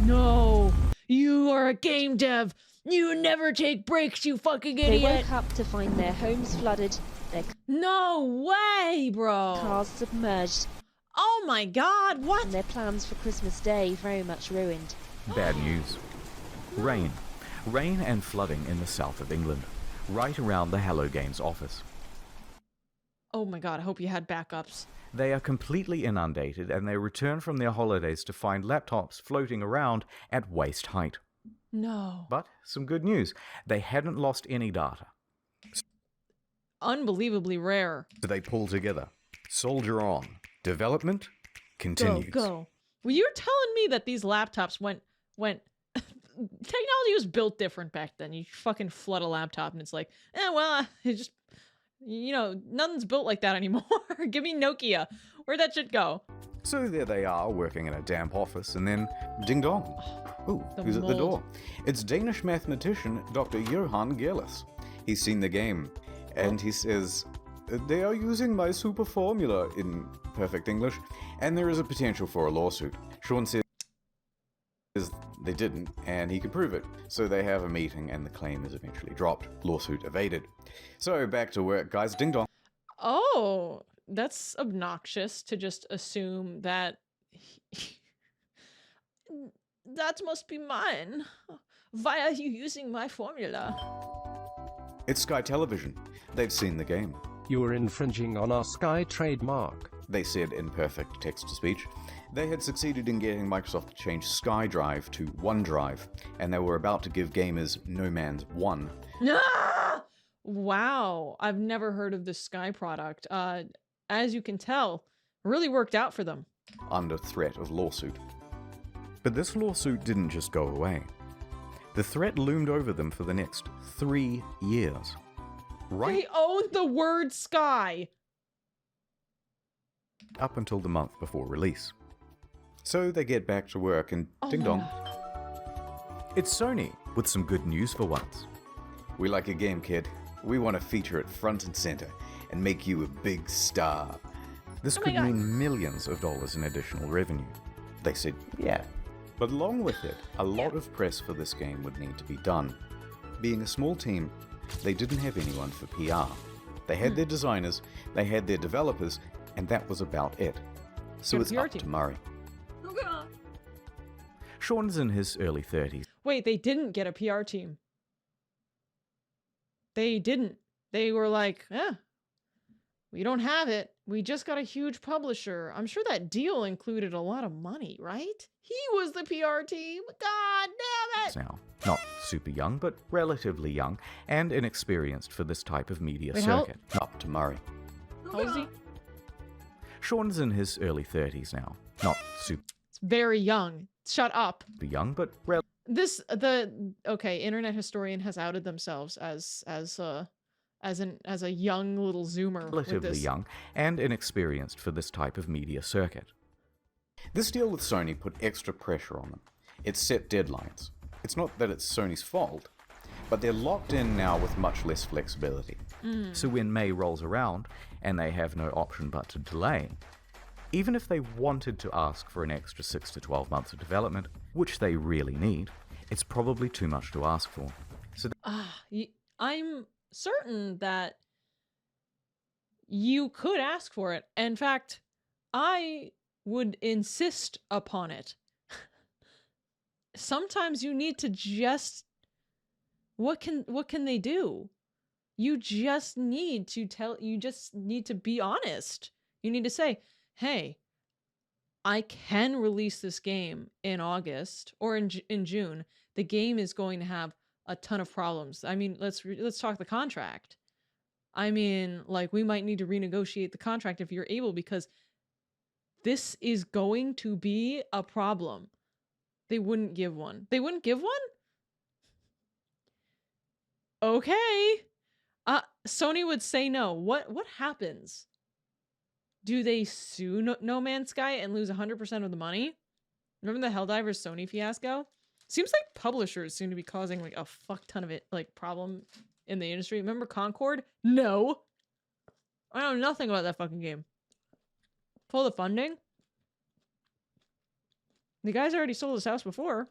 No! You are a game dev! You never take breaks, you fucking idiot! They woke up to find their homes flooded, their No way, bro! cars submerged, Oh my god, what? and their plans for Christmas Day very much ruined. Bad news. Rain. Rain and flooding in the south of England, right around the Hello Games office. Oh my god, I hope you had backups. They are completely inundated, and they return from their holidays to find laptops floating around at waist height. No. But some good news. They hadn't lost any data. Unbelievably rare. So they pull together. Soldier on. Development continues. Go. Well, you're telling me that these laptops went technology was built different back then. You fucking flood a laptop and it's like, it just, nothing's built like that anymore. Give me Nokia. Where'd that shit go? So there they are, working in a damp office, and then ding dong. Ooh, who's at the door? It's Danish mathematician Dr. Johan Gillis. He's seen the game, and he says, "They are using my super formula," in perfect English, and there is a potential for a lawsuit. Sean says they didn't, and he can prove it. So they have a meeting, and the claim is eventually dropped. Lawsuit evaded. So back to work, guys. Ding dong. Oh, that's obnoxious to just assume that that must be mine. Why are you using my formula? It's Sky Television. They've seen the game. You are infringing on our Sky trademark, they said in perfect text-to-speech. They had succeeded in getting Microsoft to change SkyDrive to OneDrive, and they were about to give gamers No Man's 1. Ah! Wow, I've never heard of this Sky product. As you can tell, really worked out for them. Under threat of lawsuit. But this lawsuit didn't just go away. The threat loomed over them for the next 3 years. Right They own the word Sky! up until the month before release. So they get back to work, and ding dong. It's Sony, with some good news for once. We like a game, kid. We want to feature it front and center and make you a big star. This could mean millions of dollars in additional revenue. They said, yeah. But along with it, a lot of press for this game would need to be done. Being a small team, they didn't have anyone for PR. They had their designers, they had their developers, and that was about it. So it's up to Murray. Sean's in his early 30s. Wait, they didn't get a PR team. They didn't. They were like, we don't have it. We just got a huge publisher. I'm sure that deal included a lot of money, right? He was the PR team. God damn it! Now, not super young, but relatively young, and inexperienced for this type of media Wait, circuit. Up to Murray. How is he? Sean's in his early 30s now. Not super It's very young. Shut up. young, but Internet historian has outed themselves as a young little zoomer. relatively young, and inexperienced for this type of media circuit. This deal with Sony put extra pressure on them. It set deadlines. It's not that it's Sony's fault, but they're locked in now with much less flexibility. So when May rolls around, and they have no option but to delay, even if they wanted to ask for an extra 6 to 12 months of development, which they really need, it's probably too much to ask for. So I'm certain that you could ask for it. In fact, I would insist upon it. Sometimes you need to just what can they do? You just need to be honest. You need to say, "Hey, I can release this game in August or in June. The game is going to have a ton of problems. I mean, let's talk the contract. I mean, like, we might need to renegotiate the contract if you're able, because this is going to be a problem." They wouldn't give one. They wouldn't give one? Okay. Sony would say no. What happens? Do they sue No Man's Sky and lose 100% of the money? Remember the Helldivers Sony fiasco? Seems like publishers seem to be causing like a fuck ton of it, like, problem in the industry. Remember Concord? No. I know nothing about that fucking game. Full of funding? The guy's already sold his house before.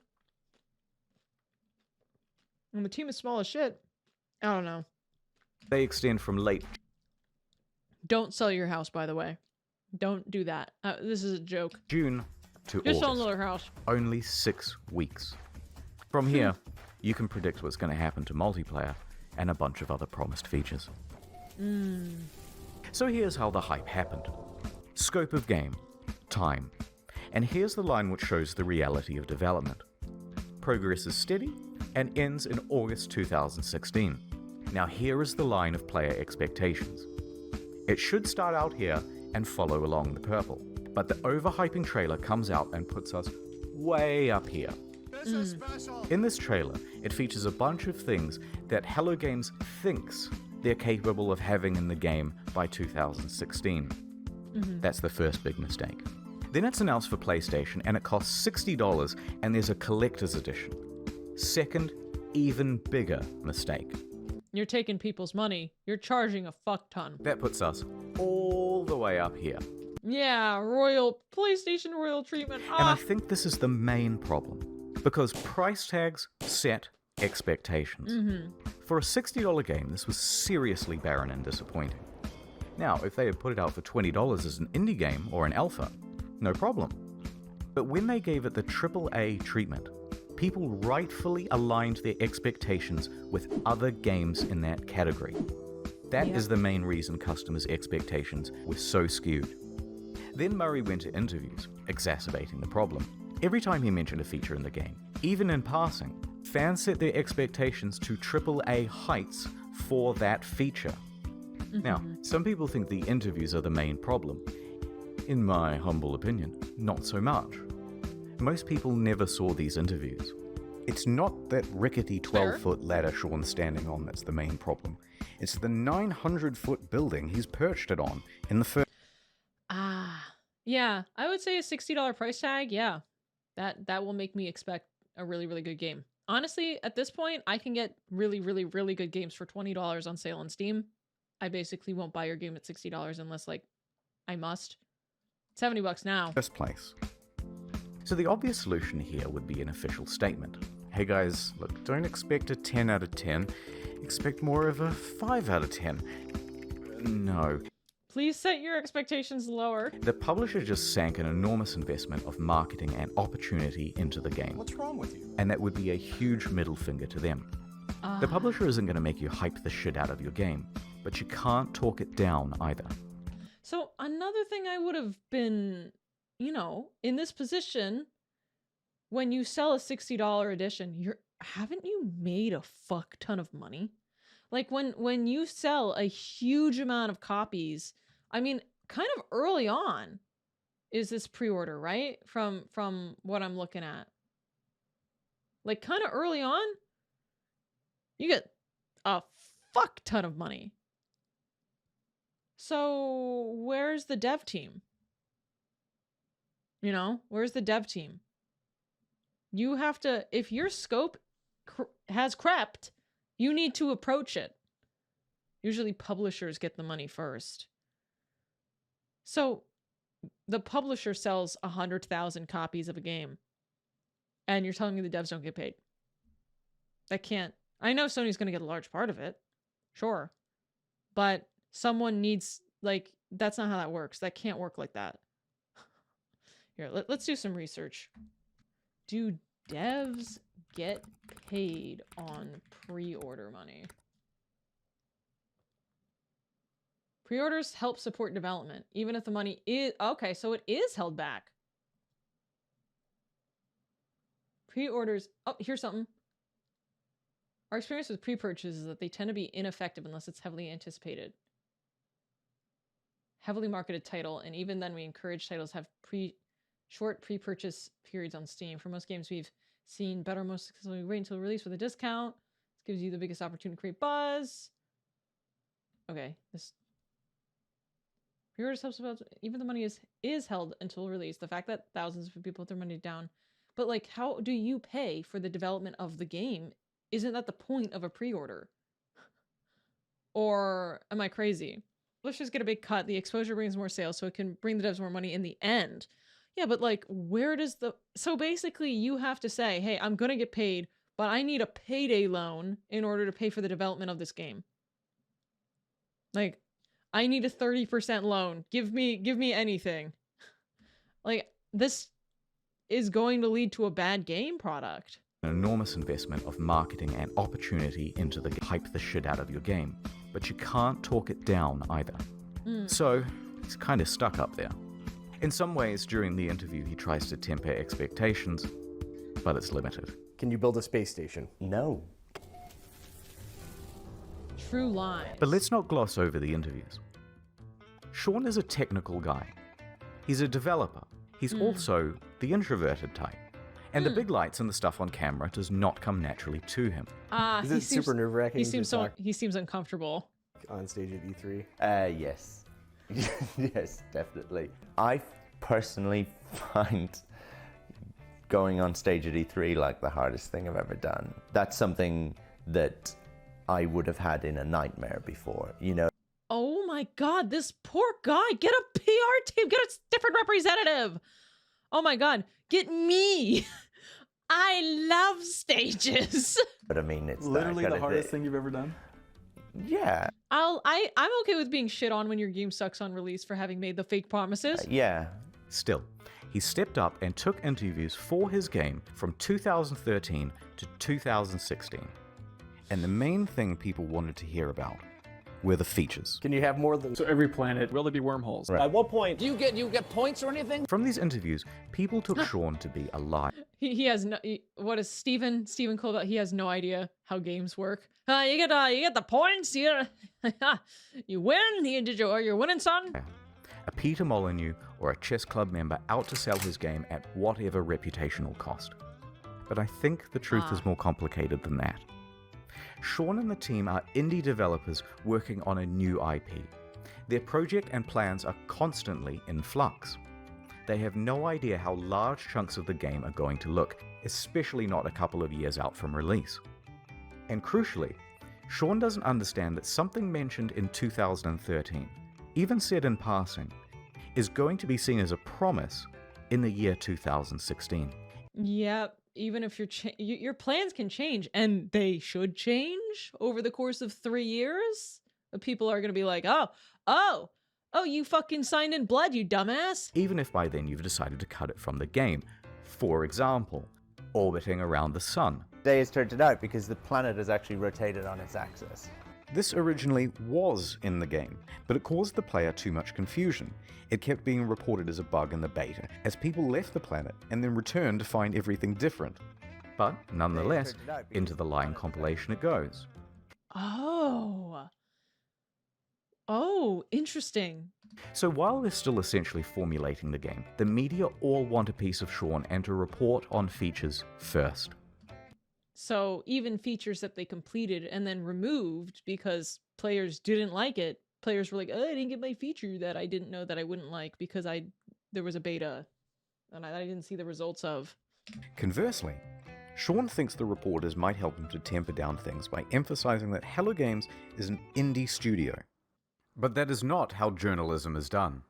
And the team is small as shit. I don't know. They extend from late Don't sell your house, by the way. Don't do that. This is a joke. June to Just sell August. another house. Only 6 weeks. From here, you can predict what's going to happen to multiplayer and a bunch of other promised features. So here's how the hype happened. Scope of game, time. And here's the line which shows the reality of development. Progress is steady and ends in August 2016. Now here is the line of player expectations. It should start out here and follow along the purple, but the overhyping trailer comes out and puts us way up here. In this trailer, it features a bunch of things that Hello Games thinks they're capable of having in the game by 2016. That's the first big mistake. Then it's announced for PlayStation and it costs $60 and there's a collector's edition. Second, even bigger mistake. You're taking people's money. You're charging a fuck ton. That puts us all the way up here. Yeah, PlayStation royal treatment. And I think this is the main problem, because price tags set expectations. For a $60 game, this was seriously barren and disappointing. Now, if they had put it out for $20 as an indie game or an alpha, no problem. But when they gave it the AAA treatment, people rightfully aligned their expectations with other games in that category. That is the main reason customers' expectations were so skewed. Then Murray went to interviews, exacerbating the problem. Every time he mentioned a feature in the game, even in passing, fans set their expectations to AAA heights for that feature. Now, some people think the interviews are the main problem. In my humble opinion, not so much. Most people never saw these interviews. It's not that rickety 12-foot ladder Sean's standing on that's the main problem. It's the 900-foot building he's perched it on in the first... Yeah, I would say a $60 price tag, yeah. That will make me expect a really, really good game. Honestly, at this point, I can get really, really, really good games for $20 on sale on Steam. I basically won't buy your game at $60 unless, like, I must. $70 now. First place. So the obvious solution here would be an official statement. Hey guys, look, don't expect a 10 out of 10. Expect more of a 5 out of 10. No. Please set your expectations lower. The publisher just sank an enormous investment of marketing and opportunity into the game. What's wrong with you? And that would be a huge middle finger to them. The publisher isn't going to make you hype the shit out of your game, but you can't talk it down either. So another thing I would have been, you know, in this position, when you sell a $60 edition, haven't you made a fuck ton of money? Like when you sell a huge amount of copies, I mean, kind of early on is this pre-order, right? From what I'm looking at. Like kind of early on, you get a fuck ton of money. So where's the dev team? You know, where's the dev team? You have to, if your scope has crept, you need to approach it. Usually publishers get the money first. So the publisher sells 100,000 copies of a game, and you're telling me the devs don't get paid. That can't. I know Sony's going to get a large part of it. Sure. But someone needs like, that's not how that works. That can't work like that. Here, let's do some research. Do devs get paid on pre-order money? Pre-orders help support development, even if the money is... Okay, so it is held back. Pre-orders... Oh, here's something. Our experience with pre-purchases is that they tend to be ineffective unless it's heavily anticipated. Heavily marketed title, and even then we encourage titles have short pre-purchase periods on Steam. For most games we've seen better most successfully wait until release with a discount. This gives you the biggest opportunity to create buzz. Okay, this... Pre-orders helps about even the money is held until release. The fact that thousands of people put their money down. But like, how do you pay for the development of the game? Isn't that the point of a pre-order? Or am I crazy? Publishers get a big cut. The exposure brings more sales, so it can bring the devs more money in the end. Yeah, but like, where does the... So basically, you have to say, hey, I'm gonna get paid, but I need a payday loan in order to pay for the development of this game. Like... I need a 30% loan. Give me anything. Like, this is going to lead to a bad game product. An enormous investment of marketing and opportunity into the hype the shit out of your game, but you can't talk it down either. So, he's kind of stuck up there. In some ways, during the interview, he tries to temper expectations, but it's limited. Can you build a space station? No. True lies. But let's not gloss over the interviews. Sean is a technical guy. He's a developer. He's also the introverted type. And the big lights and the stuff on camera does not come naturally to him. Is it super nerve-wracking? He seems uncomfortable. On stage at E3? Yes. Yes, definitely. I personally find going on stage at E3 like the hardest thing I've ever done. That's something that I would have had in a nightmare before, you know? Oh my god, this poor guy. Get a PR team. Get a different representative. Oh my god, get me. I love stages. But I mean, it's literally the hardest thing you've ever done. Yeah. I'm okay with being shit on when your game sucks on release for having made the fake promises. Yeah. Still, he stepped up and took interviews for his game from 2013 to 2016. And the main thing people wanted to hear about were the features. Can you have more than... So every planet, will there be wormholes? Right. At what point... Do you get points or anything? From these interviews, people took Sean to be a liar. He has no... what is Stephen Cole about? He has no idea how games work. You get the points, you win, you're winning, son. A Peter Molyneux or a chess club member out to sell his game at whatever reputational cost. But I think the truth is more complicated than that. Sean and the team are indie developers working on a new IP. Their project and plans are constantly in flux. They have no idea how large chunks of the game are going to look, especially not a couple of years out from release. And crucially, Sean doesn't understand that something mentioned in 2013, even said in passing, is going to be seen as a promise in the year 2016. Yep. Even if your plans can change, and they should change over the course of 3 years, people are going to be like, oh, you fucking signed in blood, you dumbass. Even if by then you've decided to cut it from the game. For example, orbiting around the sun. Day has turned it out because the planet has actually rotated on its axis. This originally was in the game, but it caused the player too much confusion. It kept being reported as a bug in the beta, as people left the planet and then returned to find everything different. But nonetheless, into the lying compilation it goes. Oh, interesting. So while they're still essentially formulating the game, the media all want a piece of Sean and to report on features first. So even features that they completed and then removed because players didn't like it, players were like, oh, I didn't get my feature that I didn't know that I wouldn't like because there was a beta and I didn't see the results of. Conversely, Sean thinks the reporters might help him to temper down things by emphasizing that Hello Games is an indie studio. But that is not how journalism is done.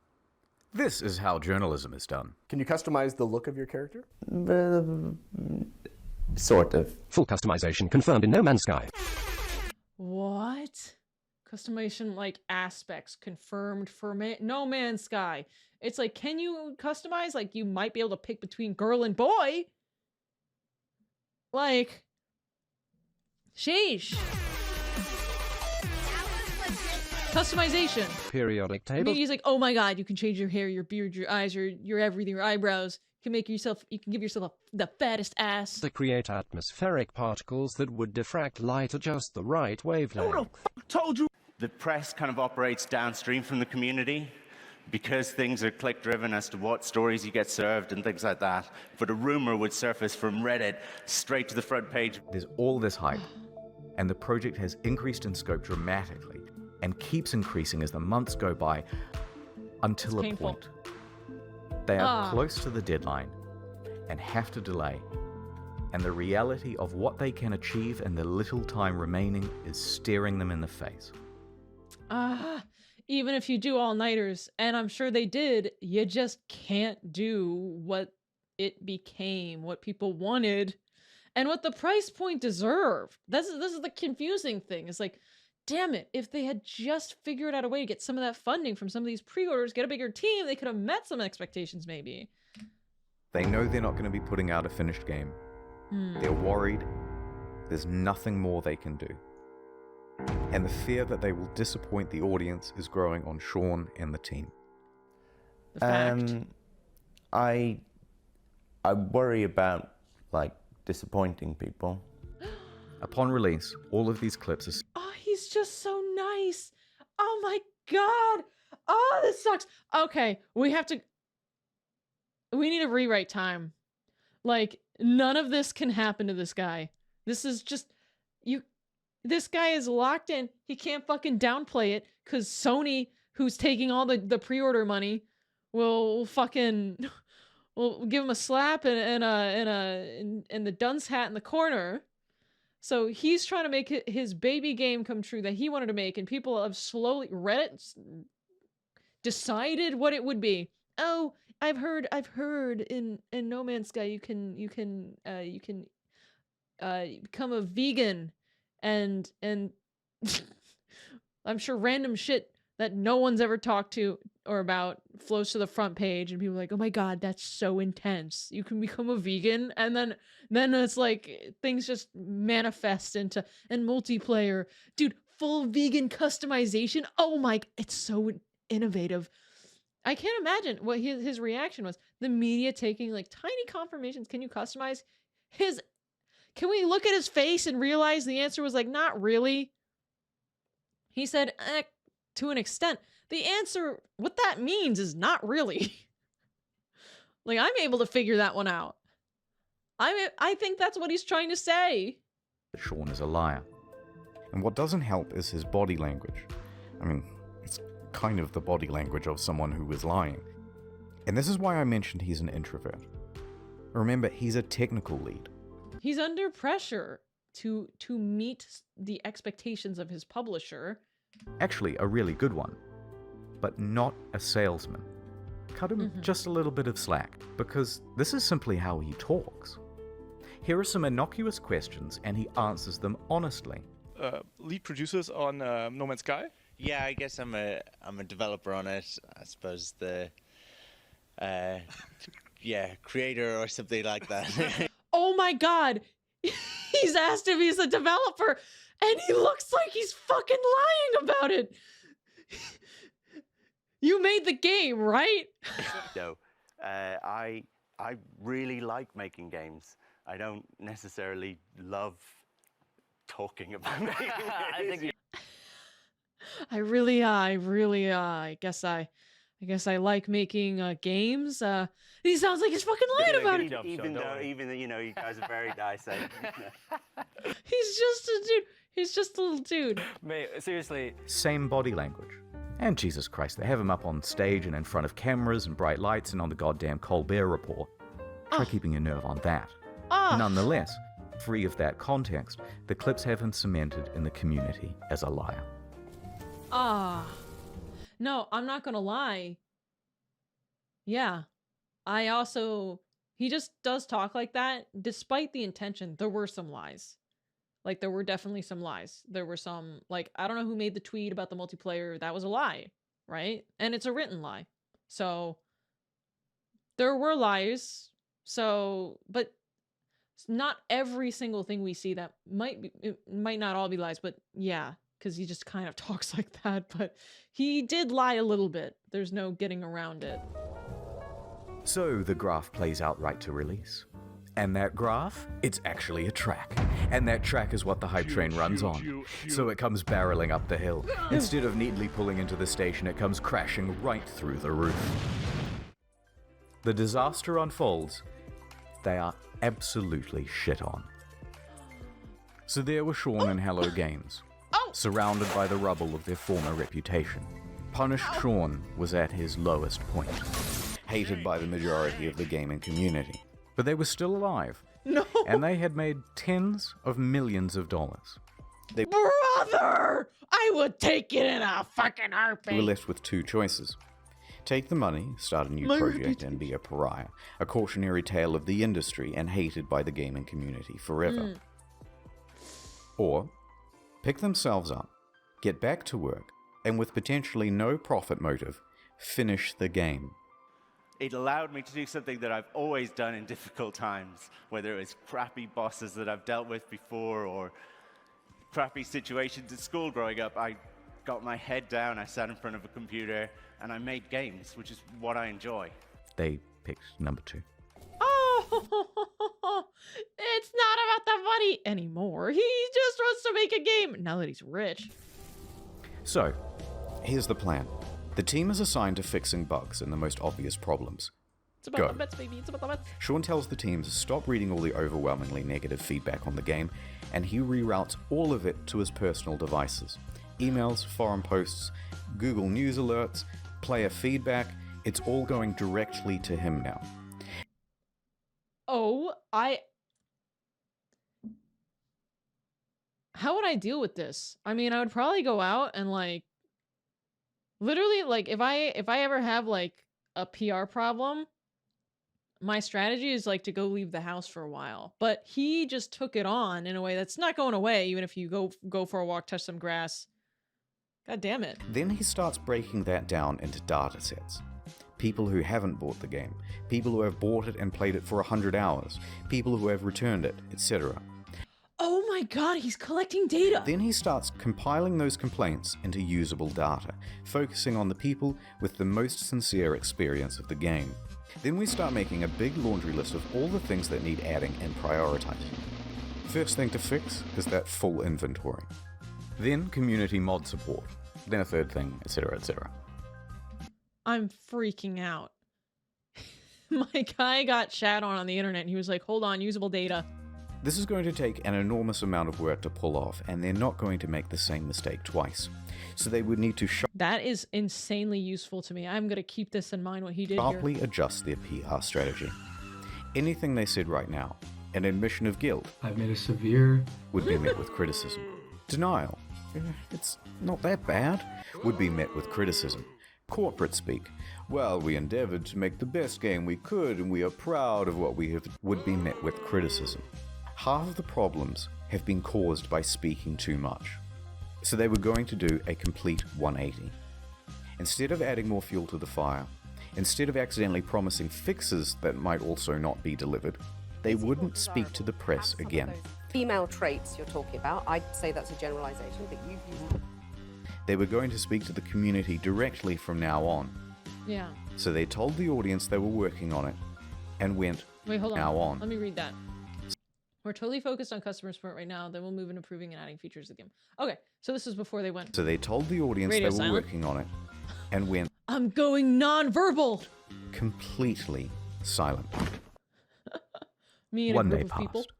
This is how journalism is done. Can you customize the look of your character? Sort of. Full customization confirmed in No Man's Sky. What? customization like aspects confirmed for No Man's Sky. It's like, can you customize? Like, you might be able to pick between girl and boy. Like, sheesh. Customization. Periodic I table. mean, he's like, oh my god, you can change your hair, your beard, your eyes, your everything, your eyebrows. You can give yourself the fattest ass. To create atmospheric particles that would diffract light at just the right wavelength. Told you. The press kind of operates downstream from the community because things are click-driven as to what stories you get served and things like that. But a rumor would surface from Reddit straight to the front page. There's all this hype, and the project has increased in scope dramatically and keeps increasing as the months go by until It's painful. point. They are close to the deadline and have to delay, and the reality of what they can achieve in the little time remaining is staring them in the face. Even if you do all-nighters, and I'm sure they did, you just can't do what it became, what people wanted, and what the price point deserved. This is the confusing thing. It's like, damn it, if they had just figured out a way to get some of that funding from some of these pre-orders, get a bigger team, they could have met some expectations maybe. They know they're not going to be putting out a finished game. They're worried. There's nothing more they can do. And the fear that they will disappoint the audience is growing on Sean and the team. I worry about, like, disappointing people. Upon release, all of these clips are... Oh, he's just so nice. Oh my god. Oh, this sucks. Okay, we need a rewrite time. Like, none of this can happen to this guy. This is just... This guy is locked in. He can't fucking downplay it because Sony, who's taking all the pre-order money, will give him a slap and the dunce hat in the corner. So he's trying to make his baby game come true that he wanted to make, and people have slowly decided what it would be. Oh, I've heard in No Man's Sky you can become a vegan. And I'm sure random shit that no one's ever talked to or about flows to the front page, and people are like, oh my god, that's so intense. You can become a vegan, and then it's like things just manifest into and multiplayer. Dude, full vegan customization. Oh my, it's so innovative. I can't imagine what his reaction was. The media taking like tiny confirmations. Can you customize his... Can we look at his face and realize the answer was like, not really? He said, to an extent. The answer, what that means is not really. Like, I'm able to figure that one out. I think that's what he's trying to say. Sean is a liar. And what doesn't help is his body language. I mean, it's kind of the body language of someone who is lying. And this is why I mentioned he's an introvert. Remember, he's a technical lead. He's under pressure to meet the expectations of his publisher. Actually, a really good one. But not a salesman. Cut him just a little bit of slack, because this is simply how he talks. Here are some innocuous questions, and he answers them honestly. Lead producers on No Man's Sky? Yeah, I guess I'm a developer on it. I suppose the creator or something like that. Oh my god! He's asked if he's a developer, and he looks like he's fucking lying about it! You made the game, right? No, I really like making games. I don't necessarily love talking about making games. I guess I like making games. He sounds like he's fucking lying about it. Even though you guys are very nice. He's just a dude. He's just a little dude. Mate, seriously. Same body language. And Jesus Christ, they have him up on stage and in front of cameras and bright lights and on the goddamn Colbert Report. Try keeping your nerve on that. Nonetheless, free of that context, the clips have him cemented in the community as a liar. No, I'm not gonna lie. Yeah. He just does talk like that. Despite the intention, there were some lies. Like, there were definitely some lies. There were some, like, I don't know who made the tweet about the multiplayer. That was a lie, right? And it's a written lie. So there were lies. So, but not every single thing we see that it might not all be lies, but yeah, because he just kind of talks like that. But he did lie a little bit. There's no getting around it. So the graph plays out right to release. And that graph, it's actually a track. And that track is what the hype train runs on. So it comes barreling up the hill. Instead of neatly pulling into the station, it comes crashing right through the roof. The disaster unfolds. They are absolutely shit on. So there were Sean and Hello Games, surrounded by the rubble of their former reputation. Punished Sean was at his lowest point, hated by the majority of the gaming community. But they were still alive. No. And they had made tens of millions of dollars. They Brother! I would take it in a fucking were heartbeat. left with two choices. Take the money, start a new project, and be a pariah. A cautionary tale of the industry and hated by the gaming community forever. Or pick themselves up, get back to work, and with potentially no profit motive, finish the game. It allowed me to do something that I've always done in difficult times, whether it was crappy bosses that I've dealt with before or crappy situations at school growing up. I got my head down, I sat in front of a computer, and I made games, which is what I enjoy. They picked number 2. Oh, it's not about the money anymore. He just wants to make a game now that he's rich. So, here's the plan. The team is assigned to fixing bugs and the most obvious problems. It's about Go. the bets, baby. It's about the bets. Sean tells the team to stop reading all the overwhelmingly negative feedback on the game, and he reroutes all of it to his personal devices. Emails, forum posts, Google News alerts, player feedback, it's all going directly to him now. Oh, how would I deal with this? I mean, I would probably go out and like literally like if I ever have like a PR problem, my strategy is like to go leave the house for a while. But he just took it on in a way that's not going away even if you go for a walk, touch some grass. God damn it. Then he starts breaking that down into data sets. People who haven't bought the game, people who have bought it and played it for 100 hours, people who have returned it, etc. Oh my god, he's collecting data. Then he starts compiling those complaints into usable data, focusing on the people with the most sincere experience of the game. Then we start making a big laundry list of all the things that need adding and prioritizing. First thing to fix is that full inventory. Then community mod support. Then a third thing, etc., etc. I'm freaking out. My guy got shat on the internet and he was like, hold on, usable data. This is going to take an enormous amount of work to pull off, and they're not going to make the same mistake twice. So they would need to That is insanely useful to me. I'm going to keep this in mind, what he did sharply here. adjust their PR strategy. Anything they said right now, an admission of guilt, I've made a severe, would be met with criticism. Denial, it's not that bad, would be met with criticism. Corporate speak, well, we endeavored to make the best game we could and we are proud of what we have, would be met with criticism. Half of the problems have been caused by speaking too much. So they were going to do a complete 180. Instead of adding more fuel to the fire, instead of accidentally promising fixes that might also not be delivered, they wouldn't speak to the press again. Female traits you're talking about, I'd say that's a generalization, but you... They were going to speak to the community directly from now on. Yeah. So they told the audience they were working on it and went, Wait, hold on. now on. Let me read that. We're totally focused on customer support right now. Then we'll move into improving and adding features to the game. Okay, so this was before they went. So they told the audience Radio they were silent. working on it and went I'm going non-verbal. completely silent. Me and One a day group of people. passed.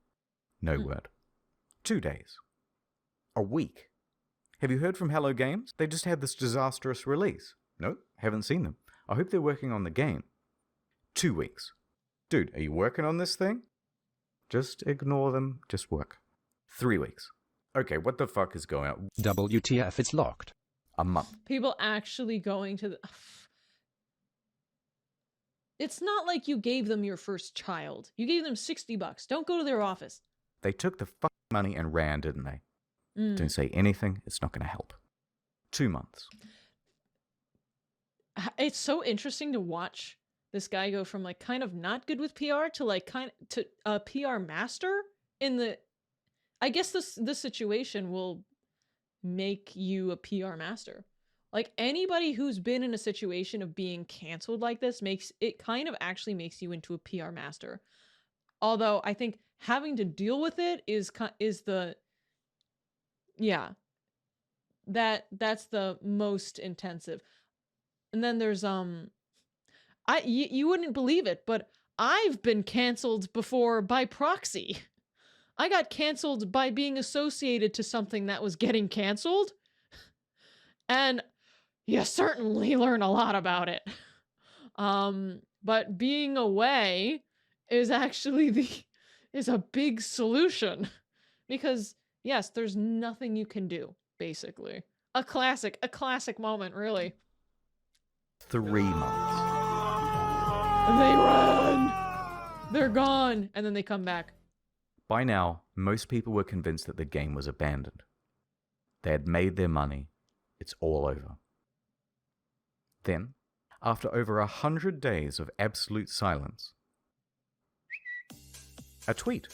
No word. 2 days. A week. Have you heard from Hello Games? They just had this disastrous release. Nope, haven't seen them. I hope they're working on the game. 2 weeks. Dude, are you working on this thing? Just ignore them, just work. 3 weeks. Okay, what the fuck is going on? WTF, it's locked. A month. People actually going to the... It's not like you gave them your first child. You gave them $60. Don't go to their office. They took the fucking money and ran, didn't they? Mm. Don't say anything. It's not going to help. 2 months. It's so interesting to watch this guy go from like kind of not good with PR to like kind of to a PR master in the. I guess this situation will make you a PR master. Like anybody who's been in a situation of being canceled like this makes it kind of actually makes you into a PR master. Although I think having to deal with it is the that's the most intensive. And then there's you wouldn't believe it, but I've been canceled before by proxy. I got canceled by being associated to something that was getting canceled. And you certainly learn a lot about it. But being away is actually is a big solution. Because yes, there's nothing you can do, basically. A classic moment, really. 3 months. They run! They're gone! And then they come back. By now, most people were convinced that the game was abandoned. They had made their money. It's all over. Then, after over 100 days of absolute silence, a tweet.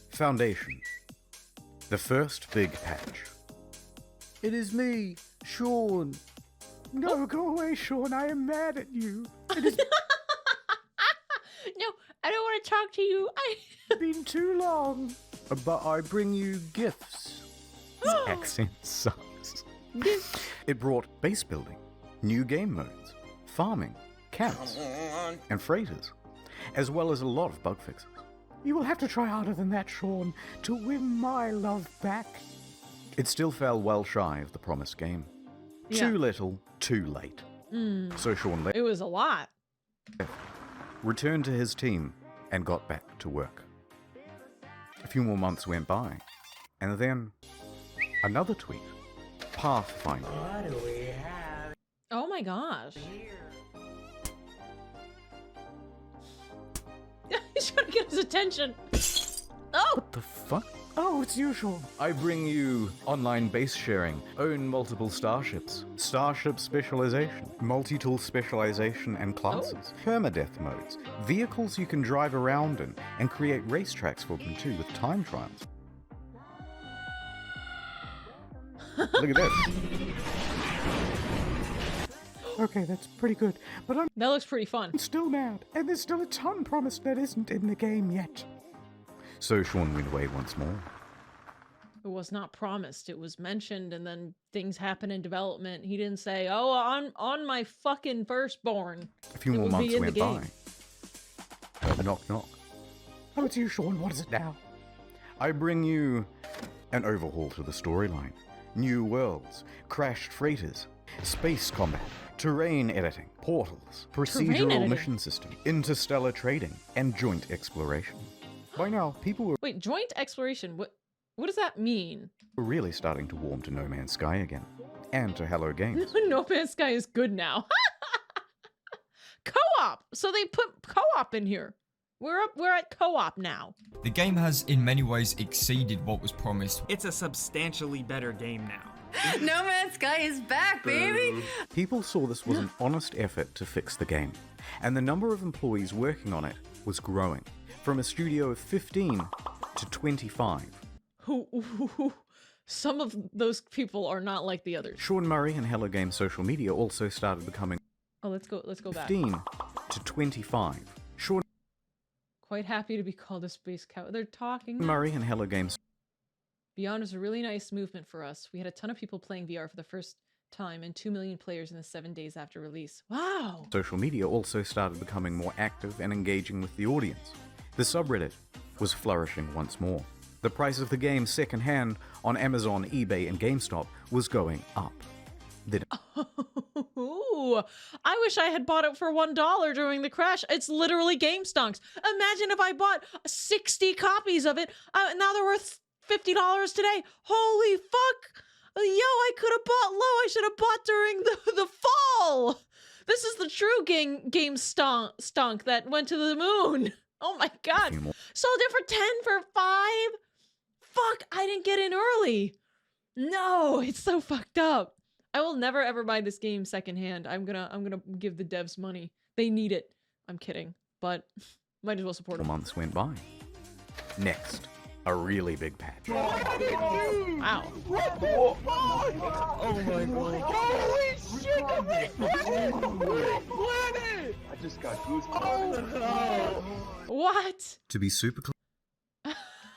Foundation. The first big patch. It is me, Sean. No, go away, Sean. I am mad at you. It has No, I don't want to talk to you. been too long. But I bring you gifts. His accent sucks. It brought base building, new game modes, farming, camps, and freighters, as well as a lot of bug fixes. You will have to try harder than that, Sean, to win my love back. It still fell well shy of the promised game. Yeah. Too little, too late. So Sean It was a lot. returned to his team and got back to work. A few more months went by, and then another tweet. Pathfinder. What do we have? Oh my gosh. He's trying to get his attention. Oh! What the fuck? Oh, it's you, Sean. I bring you online base sharing, own multiple starships, starship specialization, multi-tool specialization and classes, permadeath modes, vehicles you can drive around in, and create racetracks for them too with time trials. Look at this. Okay, that's pretty good, but that looks pretty fun. I'm still mad, and there's still a ton promised that isn't in the game yet. So Sean went away once more. It was not promised. It was mentioned, and then things happen in development. He didn't say, "Oh, on my fucking firstborn." A few more months went by. Knock, knock. Oh, it's you, Sean. What is it now? I bring you an overhaul to the storyline. New worlds, crashed freighters, space combat, terrain editing, portals, procedural mission system, interstellar trading, and joint exploration. By now, people were Wait, joint exploration. What does that mean? really starting to warm to No Man's Sky again, and to Hello Games. No Man's Sky is good now. Co-op. So they put co-op in here. We're at co-op now. The game has in many ways exceeded what was promised. It's a substantially better game now. No Man's Sky is back, baby! People saw this was an honest effort to fix the game, and the number of employees working on it was growing, from a studio of 15 to 25. Some of those people are not like the others. Sean Murray and Hello Games social media also started becoming Oh, let's go back. 15 to 25. Sean Quite happy to be called a space cow. They're talking. Murray and Hello Games Beyond was a really nice movement for us. We had a ton of people playing VR for the first time and 2 million players in the 7 days after release. Wow! social media also started becoming more active and engaging with the audience. The subreddit was flourishing once more. The price of the game secondhand on Amazon, eBay, and GameStop was going up. Ooh, I wish I had bought it for $1 during the crash. It's literally game stonks. Imagine if I bought 60 copies of it. Now they're worth $50 today. Holy fuck! Yo, I could have bought low. I should have bought during the fall. This is the true game stunk that went to the moon. Oh my god. Sold it for 10 for 5? fuck? I didn't get in early. No, it's so fucked up. I will never ever buy this game secondhand. I'm gonna give the devs money. They need it. I'm kidding, but might as well support them. Months went by. Next, a really big patch. Wow. Oh my god. Holy shit! I just got goosebumps. What? To be super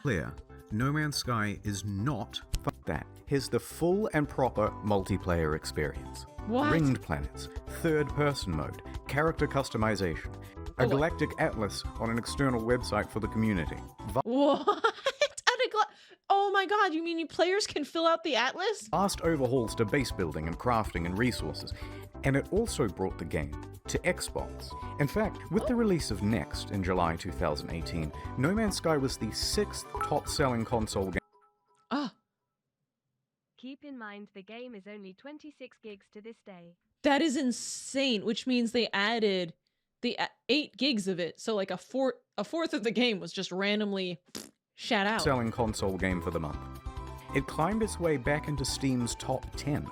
clear, No Man's Sky is not fuck that. Here's the full and proper multiplayer experience. What? Ringed planets, third-person mode, character customization, a galactic atlas on an external website for the community. What? Oh my god, you mean you players can fill out the atlas? Vast overhauls to base building and crafting and resources, and it also brought the game to Xbox. In fact, with the release of Next in July 2018, No Man's Sky was the 6th top-selling console game. Keep in mind the game is only 26 gigs to this day. That is insane, which means they added the 8 gigs of it. So like a fourth of the game was just randomly shat out. Selling console game for the month. It climbed its way back into Steam's top 10.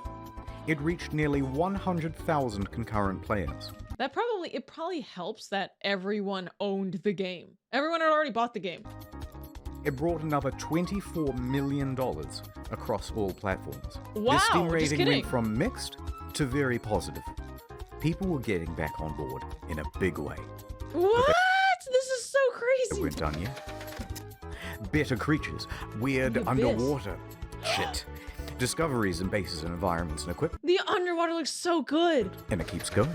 It reached nearly 100,000 concurrent players. It probably helps that everyone owned the game. Everyone had already bought the game. It brought another $24 million across all platforms. Wow, The Steam just rating kidding. went from mixed to very positive. People were getting back on board in a big way. What? This is so It crazy. weren't done yet. Better creatures, weird The abyss. underwater shit, discoveries and bases and environments and equipment. The underwater looks so good. And it keeps going.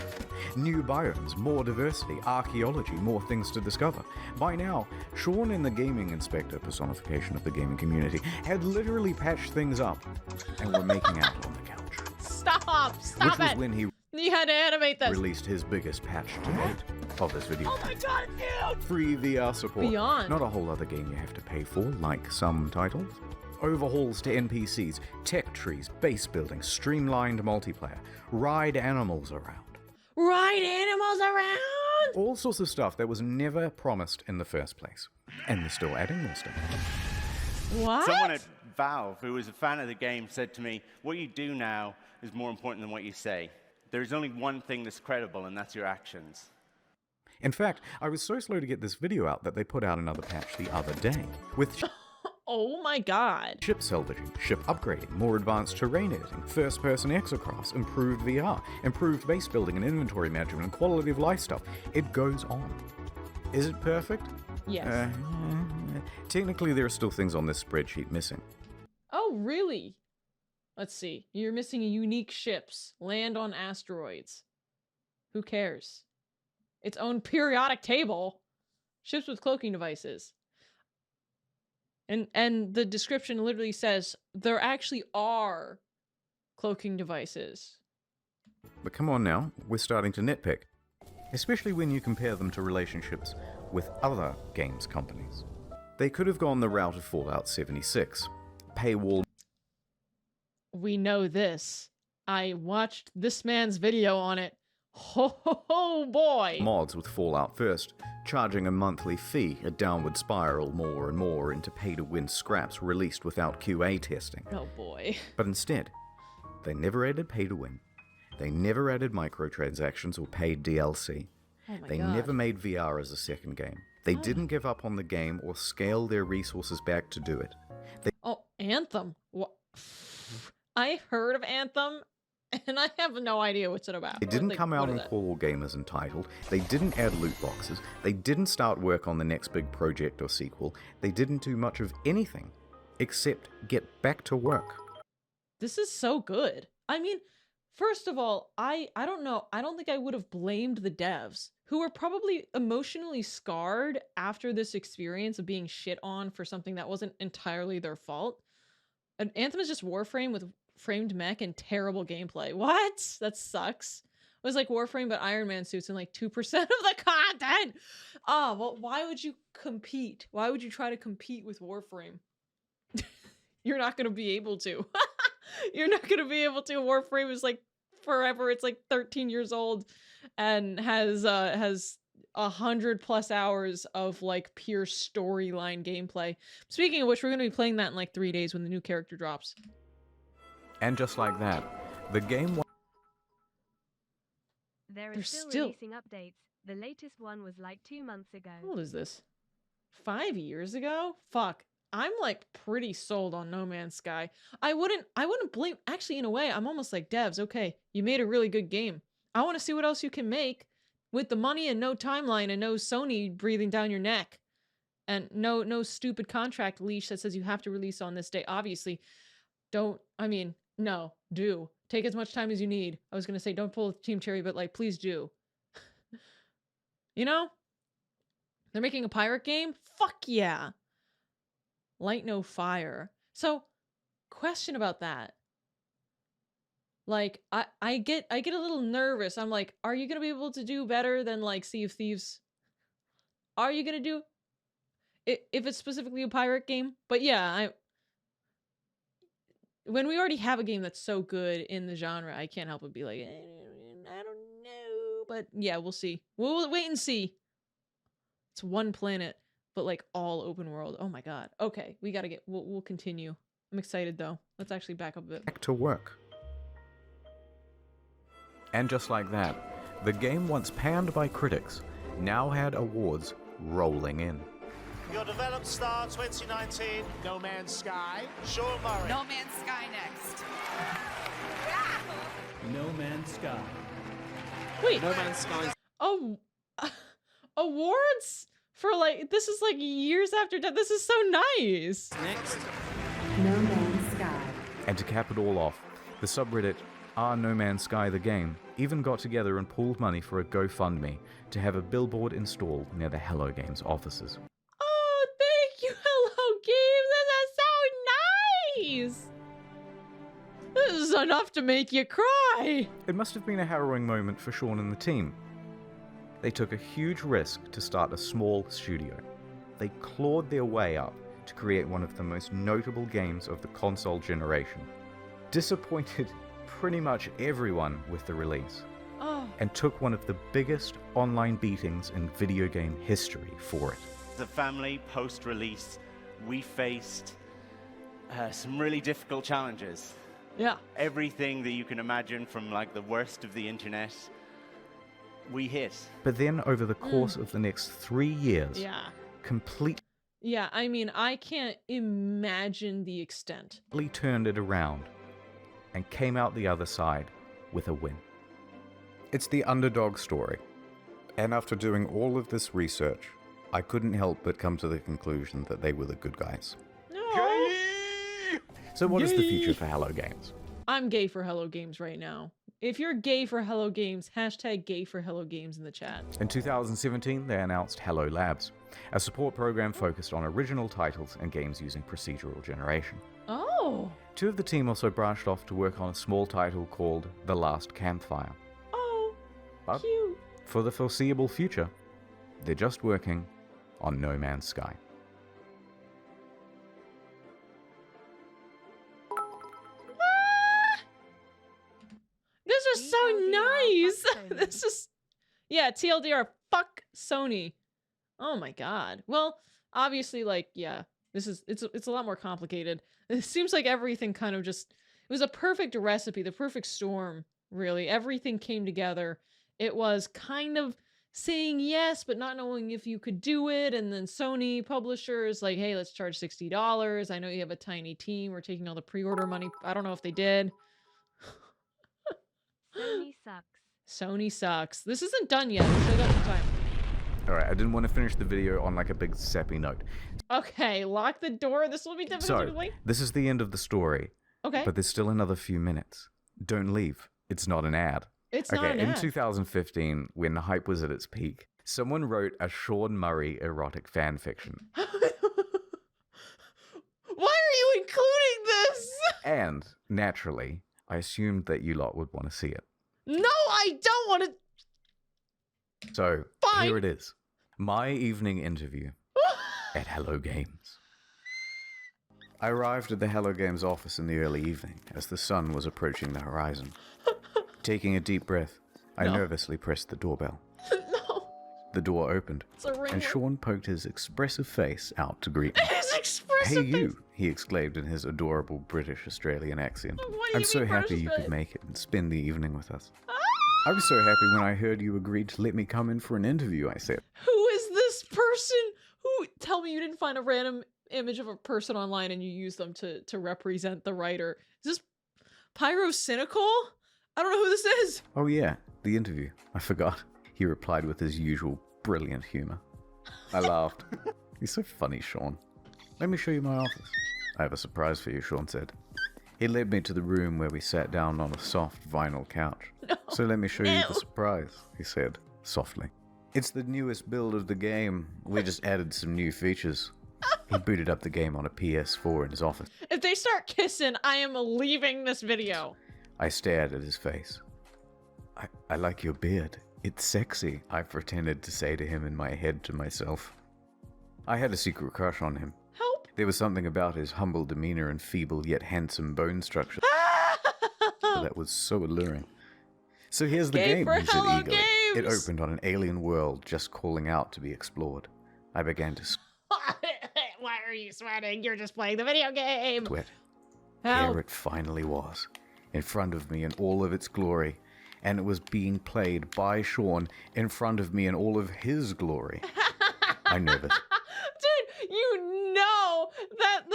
New biomes, more diversity, archaeology, more things to discover. By now, Sean in the gaming inspector personification of the gaming community had literally patched things up and were making out on the couch. Stop Which was it. when he You had to animate this. released his biggest patch to date of this video. Oh my god, dude! Free VR support. Beyond. Not a whole other game you have to pay for, like some titles. Overhauls to NPCs, tech trees, base building, streamlined multiplayer, ride animals around. Ride animals around? All sorts of stuff that was never promised in the first place. And they're still adding more stuff. What? Someone at Valve, who was a fan of the game, said to me, what you do now is more important than what you say. There's only one thing that's credible, and that's your actions. In fact, I was so slow to get this video out that they put out another patch the other day. With Oh my god. ship salvaging, ship upgrading, more advanced terrain editing, first-person exocross, improved VR, improved base building and inventory management, and quality of life stuff. It goes on. Is it perfect? Yes. Technically, there are still things on this spreadsheet missing. Oh, really? Let's see. You're missing unique ships. Land on asteroids. Who cares? Its own periodic table. Ships with cloaking devices. And the description literally says there actually are cloaking devices. But come on now, we're starting to nitpick. Especially when you compare them to relationships with other games companies. They could have gone the route of Fallout 76. Paywall. We know this. I watched this man's video on it. Ho boy! Mods with Fallout first, charging a monthly fee, a downward spiral more and more into pay-to-win scraps released without QA testing. Oh boy. But instead, they never added pay-to-win. They never added microtransactions or paid DLC. Oh my They god. never made VR as a second game. They didn't give up on the game or scale their resources back to do it. Oh, Anthem. What? I heard of Anthem, and I have no idea what's it about. They didn't Like, come out what and is it? call gamers entitled. They didn't add loot boxes. They didn't start work on the next big project or sequel. They didn't do much of anything except get back to work. This is so good. I mean, first of all, I don't know. I don't think I would have blamed the devs, who were probably emotionally scarred after this experience of being shit on for something that wasn't entirely their fault. And Anthem is just Warframe with framed mech and terrible gameplay. What? That sucks. It was like Warframe but Iron Man suits and like 2% of the content. Oh, well, why would you compete? Why would you try to compete with Warframe? You're not going to be able to. You're not going to be able to. Warframe is like forever. It's like 13 years old and has 100+ hours of like pure storyline gameplay. Speaking of which, we're going to be playing that in like 3 days when the new character drops. And just like that, the game There They're is still still- releasing updates. The latest one was like 2 months ago. How old is this? 5 years ago? Fuck. I'm like pretty sold on No Man's Sky. I wouldn't blame, actually in a way, I'm almost like, devs, okay, you made a really good game. I want to see what else you can make with the money and no timeline and no Sony breathing down your neck. And no stupid contract leash that says you have to release on this day. Obviously, do. Take as much time as you need. I was going to say don't pull Team Cherry, but like, please do. You know? They're making a pirate game? Fuck yeah. Light no fire. So, question about that. Like, I get a little nervous. I'm like, are you gonna be able to do better than like Sea of Thieves? Are you gonna do it if it's specifically a pirate game? But yeah, when we already have a game that's so good in the genre, I can't help but be like, I don't know. But yeah, we'll see. We'll wait and see. It's one planet, but like all open world. Oh my god. Okay, we gotta we'll continue. I'm excited though. Let's actually back up a bit. back to work. And just like that, the game once panned by critics now had awards rolling in. Your developed star 2019, No Man's Sky, Sean Murray. No Man's Sky next. No Man's Sky. Wait. No Man's Sky. Oh, awards for like, this is like years after death. This is so nice. Next. No Man's Sky. And to cap it all off, the subreddit No Man's Sky the game even got together and pooled money for a GoFundMe to have a billboard installed near the Hello Games offices. Oh, thank you, Hello Games. This is so nice. This is enough to make you cry. It must have been a harrowing moment for Sean and the team. They took a huge risk to start a small studio. They clawed their way up to create one of the most notable games of the console generation. Disappointed pretty much everyone with the release. Oh. And took one of the biggest online beatings in video game history for it. As a family, post-release, we faced some really difficult challenges. Yeah. Everything that you can imagine from like the worst of the internet, we hit. But then over the course of the next 3 years, Yeah. completely Yeah, I mean, I can't imagine the extent. turned it around and came out the other side with a win. It's the underdog story. And after doing all of this research, I couldn't help but come to the conclusion that they were the good guys. No. So what is the future for Hello Games? I'm gay for Hello Games right now. If you're gay for Hello Games, hashtag gay for Hello Games in the chat. In 2017, they announced Hello Labs, a support program focused on original titles and games using procedural generation. Oh. Two of the team also branched off to work on a small title called The Last Campfire. Oh, But cute. for the foreseeable future, they're just working on No Man's Sky. This is so nice. This is, yeah, TLDR, fuck Sony. Oh my god. Well, obviously, like, yeah, it's a lot more complicated. It seems like everything kind of just, it was a perfect recipe, the perfect storm, really. Everything came together. It was kind of saying yes, but not knowing if you could do it. And then Sony publishers like, hey, let's charge $60. I know you have a tiny team. We're taking all the pre-order money. I don't know if they did. Sony sucks. Sony sucks. This isn't done yet. We still got some time. Alright, I didn't want to finish the video on like a big sappy note. Okay, lock the door. This will be difficult. So, this is the end of the story. Okay. But there's still another few minutes. Don't leave. It's not an ad. It's okay, not an in ad. 2015, when the hype was at its peak, someone wrote a Sean Murray erotic fan fiction. Why are you including this? And, naturally, I assumed that you lot would want to see it. No, I don't want to. So, Fine. here it is. My evening interview at Hello Games. I arrived at the Hello Games office in the early evening as the sun was approaching the horizon. Taking a deep breath, I nervously pressed the doorbell. No. The door opened, It's a ring and light. Sean poked his expressive face out to greet me. His expressive Hey, you, he exclaimed in his adorable British-Australian accent. What do I'm you so mean happy you British-Australian? could make it and spend the evening with us. I was so happy when I heard you agreed to let me come in for an interview, I said. Who is this person? Who? Tell me you didn't find a random image of a person online and you used them to represent the writer. Is this Pyrocynical? I don't know who this is. Oh yeah, the interview. I forgot. He replied with his usual brilliant humor. I laughed. You're so funny, Sean. Let me show you my office. I have a surprise for you, Sean said. He led me to the room where we sat down on a soft vinyl couch. No. So let me show you Ew. the surprise, he said, softly. It's the newest build of the game. We just added some new features. He booted up the game on a PS4 in his office. If they start kissing, I am leaving this video. I stared at his face. I like your beard. It's sexy, I pretended to say to him in my head to myself. I had a secret crush on him. Help. There was something about his humble demeanor and feeble yet handsome bone structure that was so alluring. So here's the Gay game, for he said Hello eagerly. It Games! opened on an alien world just calling out to be explored. I began to Why are you sweating? You're just playing the video game. sweat. Help. There it finally was, in front of me in all of its glory. And it was being played by Sean in front of me in all of his glory. I'm nervous. Dude, you know that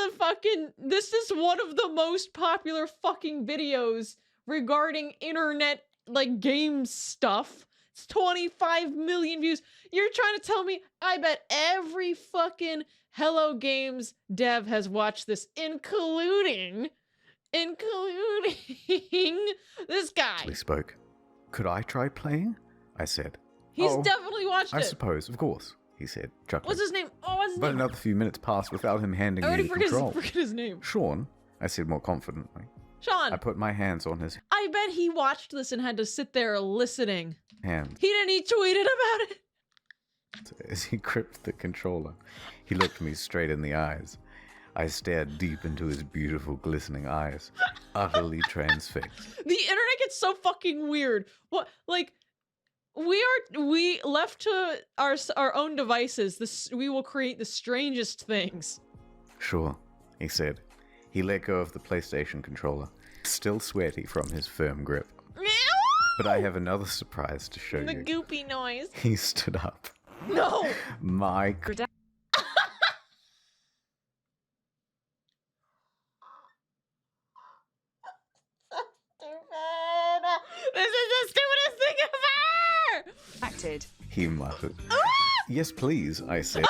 this is one of the most popular fucking videos regarding internet, like, game stuff. It's 25 million views. You're trying to tell me, I bet every fucking Hello Games dev has watched this, including this guy. We spoke. Could I try playing? I said. He's "Oh, definitely watched I it. suppose, of course, he said, chuckling. What's his name? Oh, what's his But name? another few minutes passed without him handing I me already the forget control. his name. Sean, I said more confidently. Sean. I put my hands on his I bet he watched this and had to sit there listening. hands He tweeted about it. as he gripped the controller. He looked me straight in the eyes. I stared deep into his beautiful, glistening eyes, utterly transfixed. The internet gets so fucking weird. What, like, we left to our own devices. We will create the strangest things. Sure, he said. He let go of the PlayStation controller, still sweaty from his firm grip. But I have another surprise to show The you. goopy noise. He stood up. No. My Stupid. This is the stupidest thing ever! Acted. he muttered. Yes, please, I said.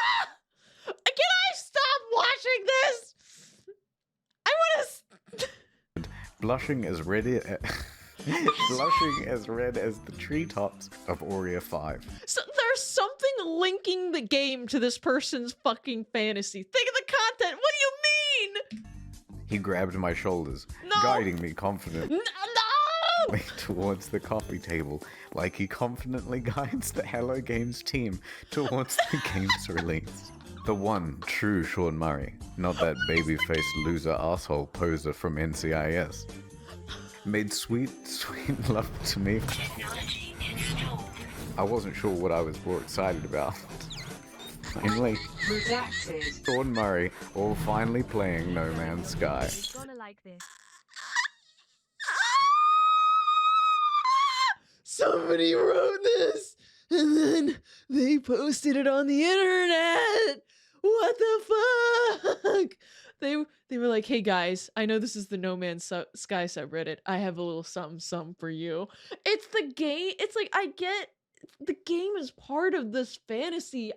Can I stop watching this? I want to. Blushing as red as the treetops of Aurea 5. So there's something linking the game to this person's fucking fantasy. Think of the content. What do you mean? He grabbed my shoulders, No. guiding me confidently No! towards the coffee table, like he confidently guides the Hello Games team towards the game's release. The one true Sean Murray, not that baby-faced loser asshole poser from NCIS. Made sweet love to me. I wasn't sure what I was more excited about. Finally, Redacted. Sean Murray, all finally playing No Man's Sky. Gonna like this. Somebody wrote this, and then they posted it on the internet. What the fuck? They were like, hey guys, I know this is the No Man's Sky subreddit. I have a little something for you. It's the game. It's like, I get the game is part of this fantasy.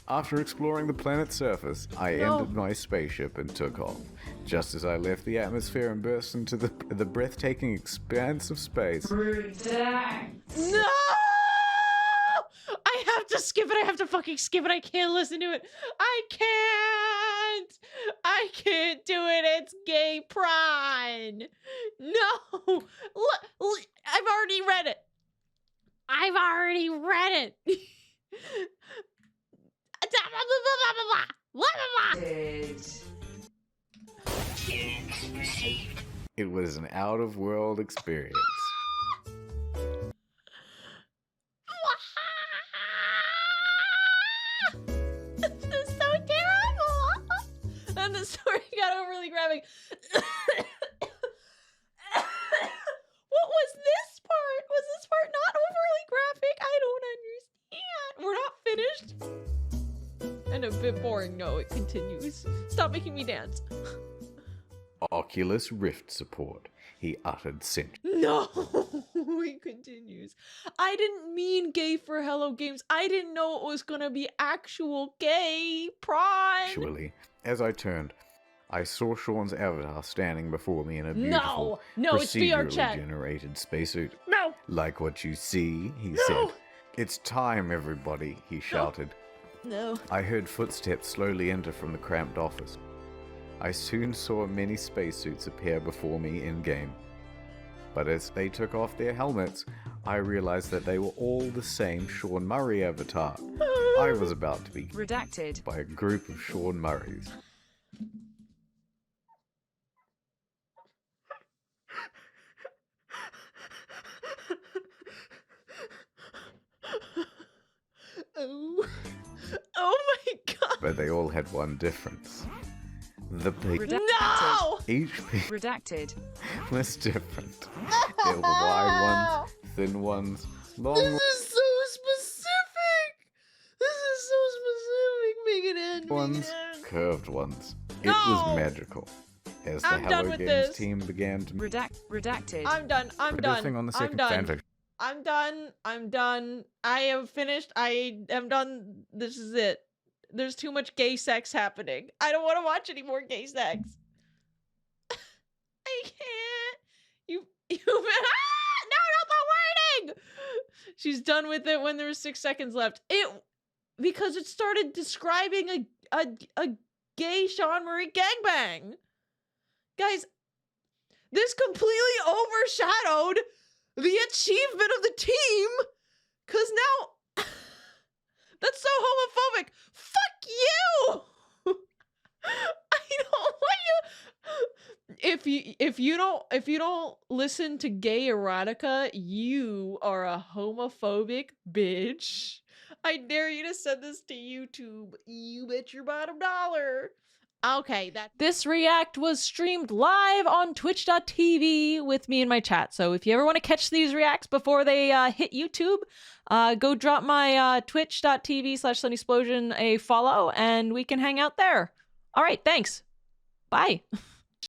After exploring the planet's surface, I ended my spaceship and took off. Just as I left the atmosphere and burst into the breathtaking expanse of space. No! I have to skip it. I have to fucking skip it. I can't listen to it. I can't do it. It's gay prawn. No. Look, I've already read it. It was an out-of-world experience. What was this part? Was this part not overly graphic? I don't understand. We're not finished. And a bit boring. No, it continues. Stop making me dance. Oculus Rift support, he uttered cinch. No, it continues. I didn't mean gay for Hello Games. I didn't know it was gonna be actual gay pride. Actually, as I turned, I saw Sean's avatar standing before me in a beautiful, No, it's VR procedurally chat. generated spacesuit. No. Like what you see, he said. It's time, everybody, he shouted. No. I heard footsteps slowly enter from the cramped office. I soon saw many spacesuits appear before me in-game. But as they took off their helmets, I realized that they were all the same Sean Murray avatar. I was about to be redacted by a group of Sean Murrays. Oh my god. But they all had one difference. The piece. No! Each piece redacted was different. There were wide ones, thin ones, long This is so specific. This is so specific. Make it end. ones, curved ones. It was magical. As the I'm done Hello with Games this. team began to redacted. I'm done. I'm done. riffing on the I'm second done. fanfic. I'm done. I'm done. I am finished. I am done. This is it. There's too much gay sex happening. I don't want to watch any more gay sex. I can't. You no, not the wording. She's done with it when there was 6 seconds left. Because it started describing a gay Sean Murray gangbang. Guys, this completely overshadowed the achievement of the team, cause now that's so homophobic. Fuck you. I don't want you. If you don't listen to gay erotica, you are a homophobic bitch. I dare you to send this to YouTube. You bet your bottom dollar. Okay, this react was streamed live on twitch.tv with me in my chat. So if you ever want to catch these reacts before they hit YouTube, go drop my twitch.tv/sunexplosion a follow and we can hang out there. All right, thanks. Bye.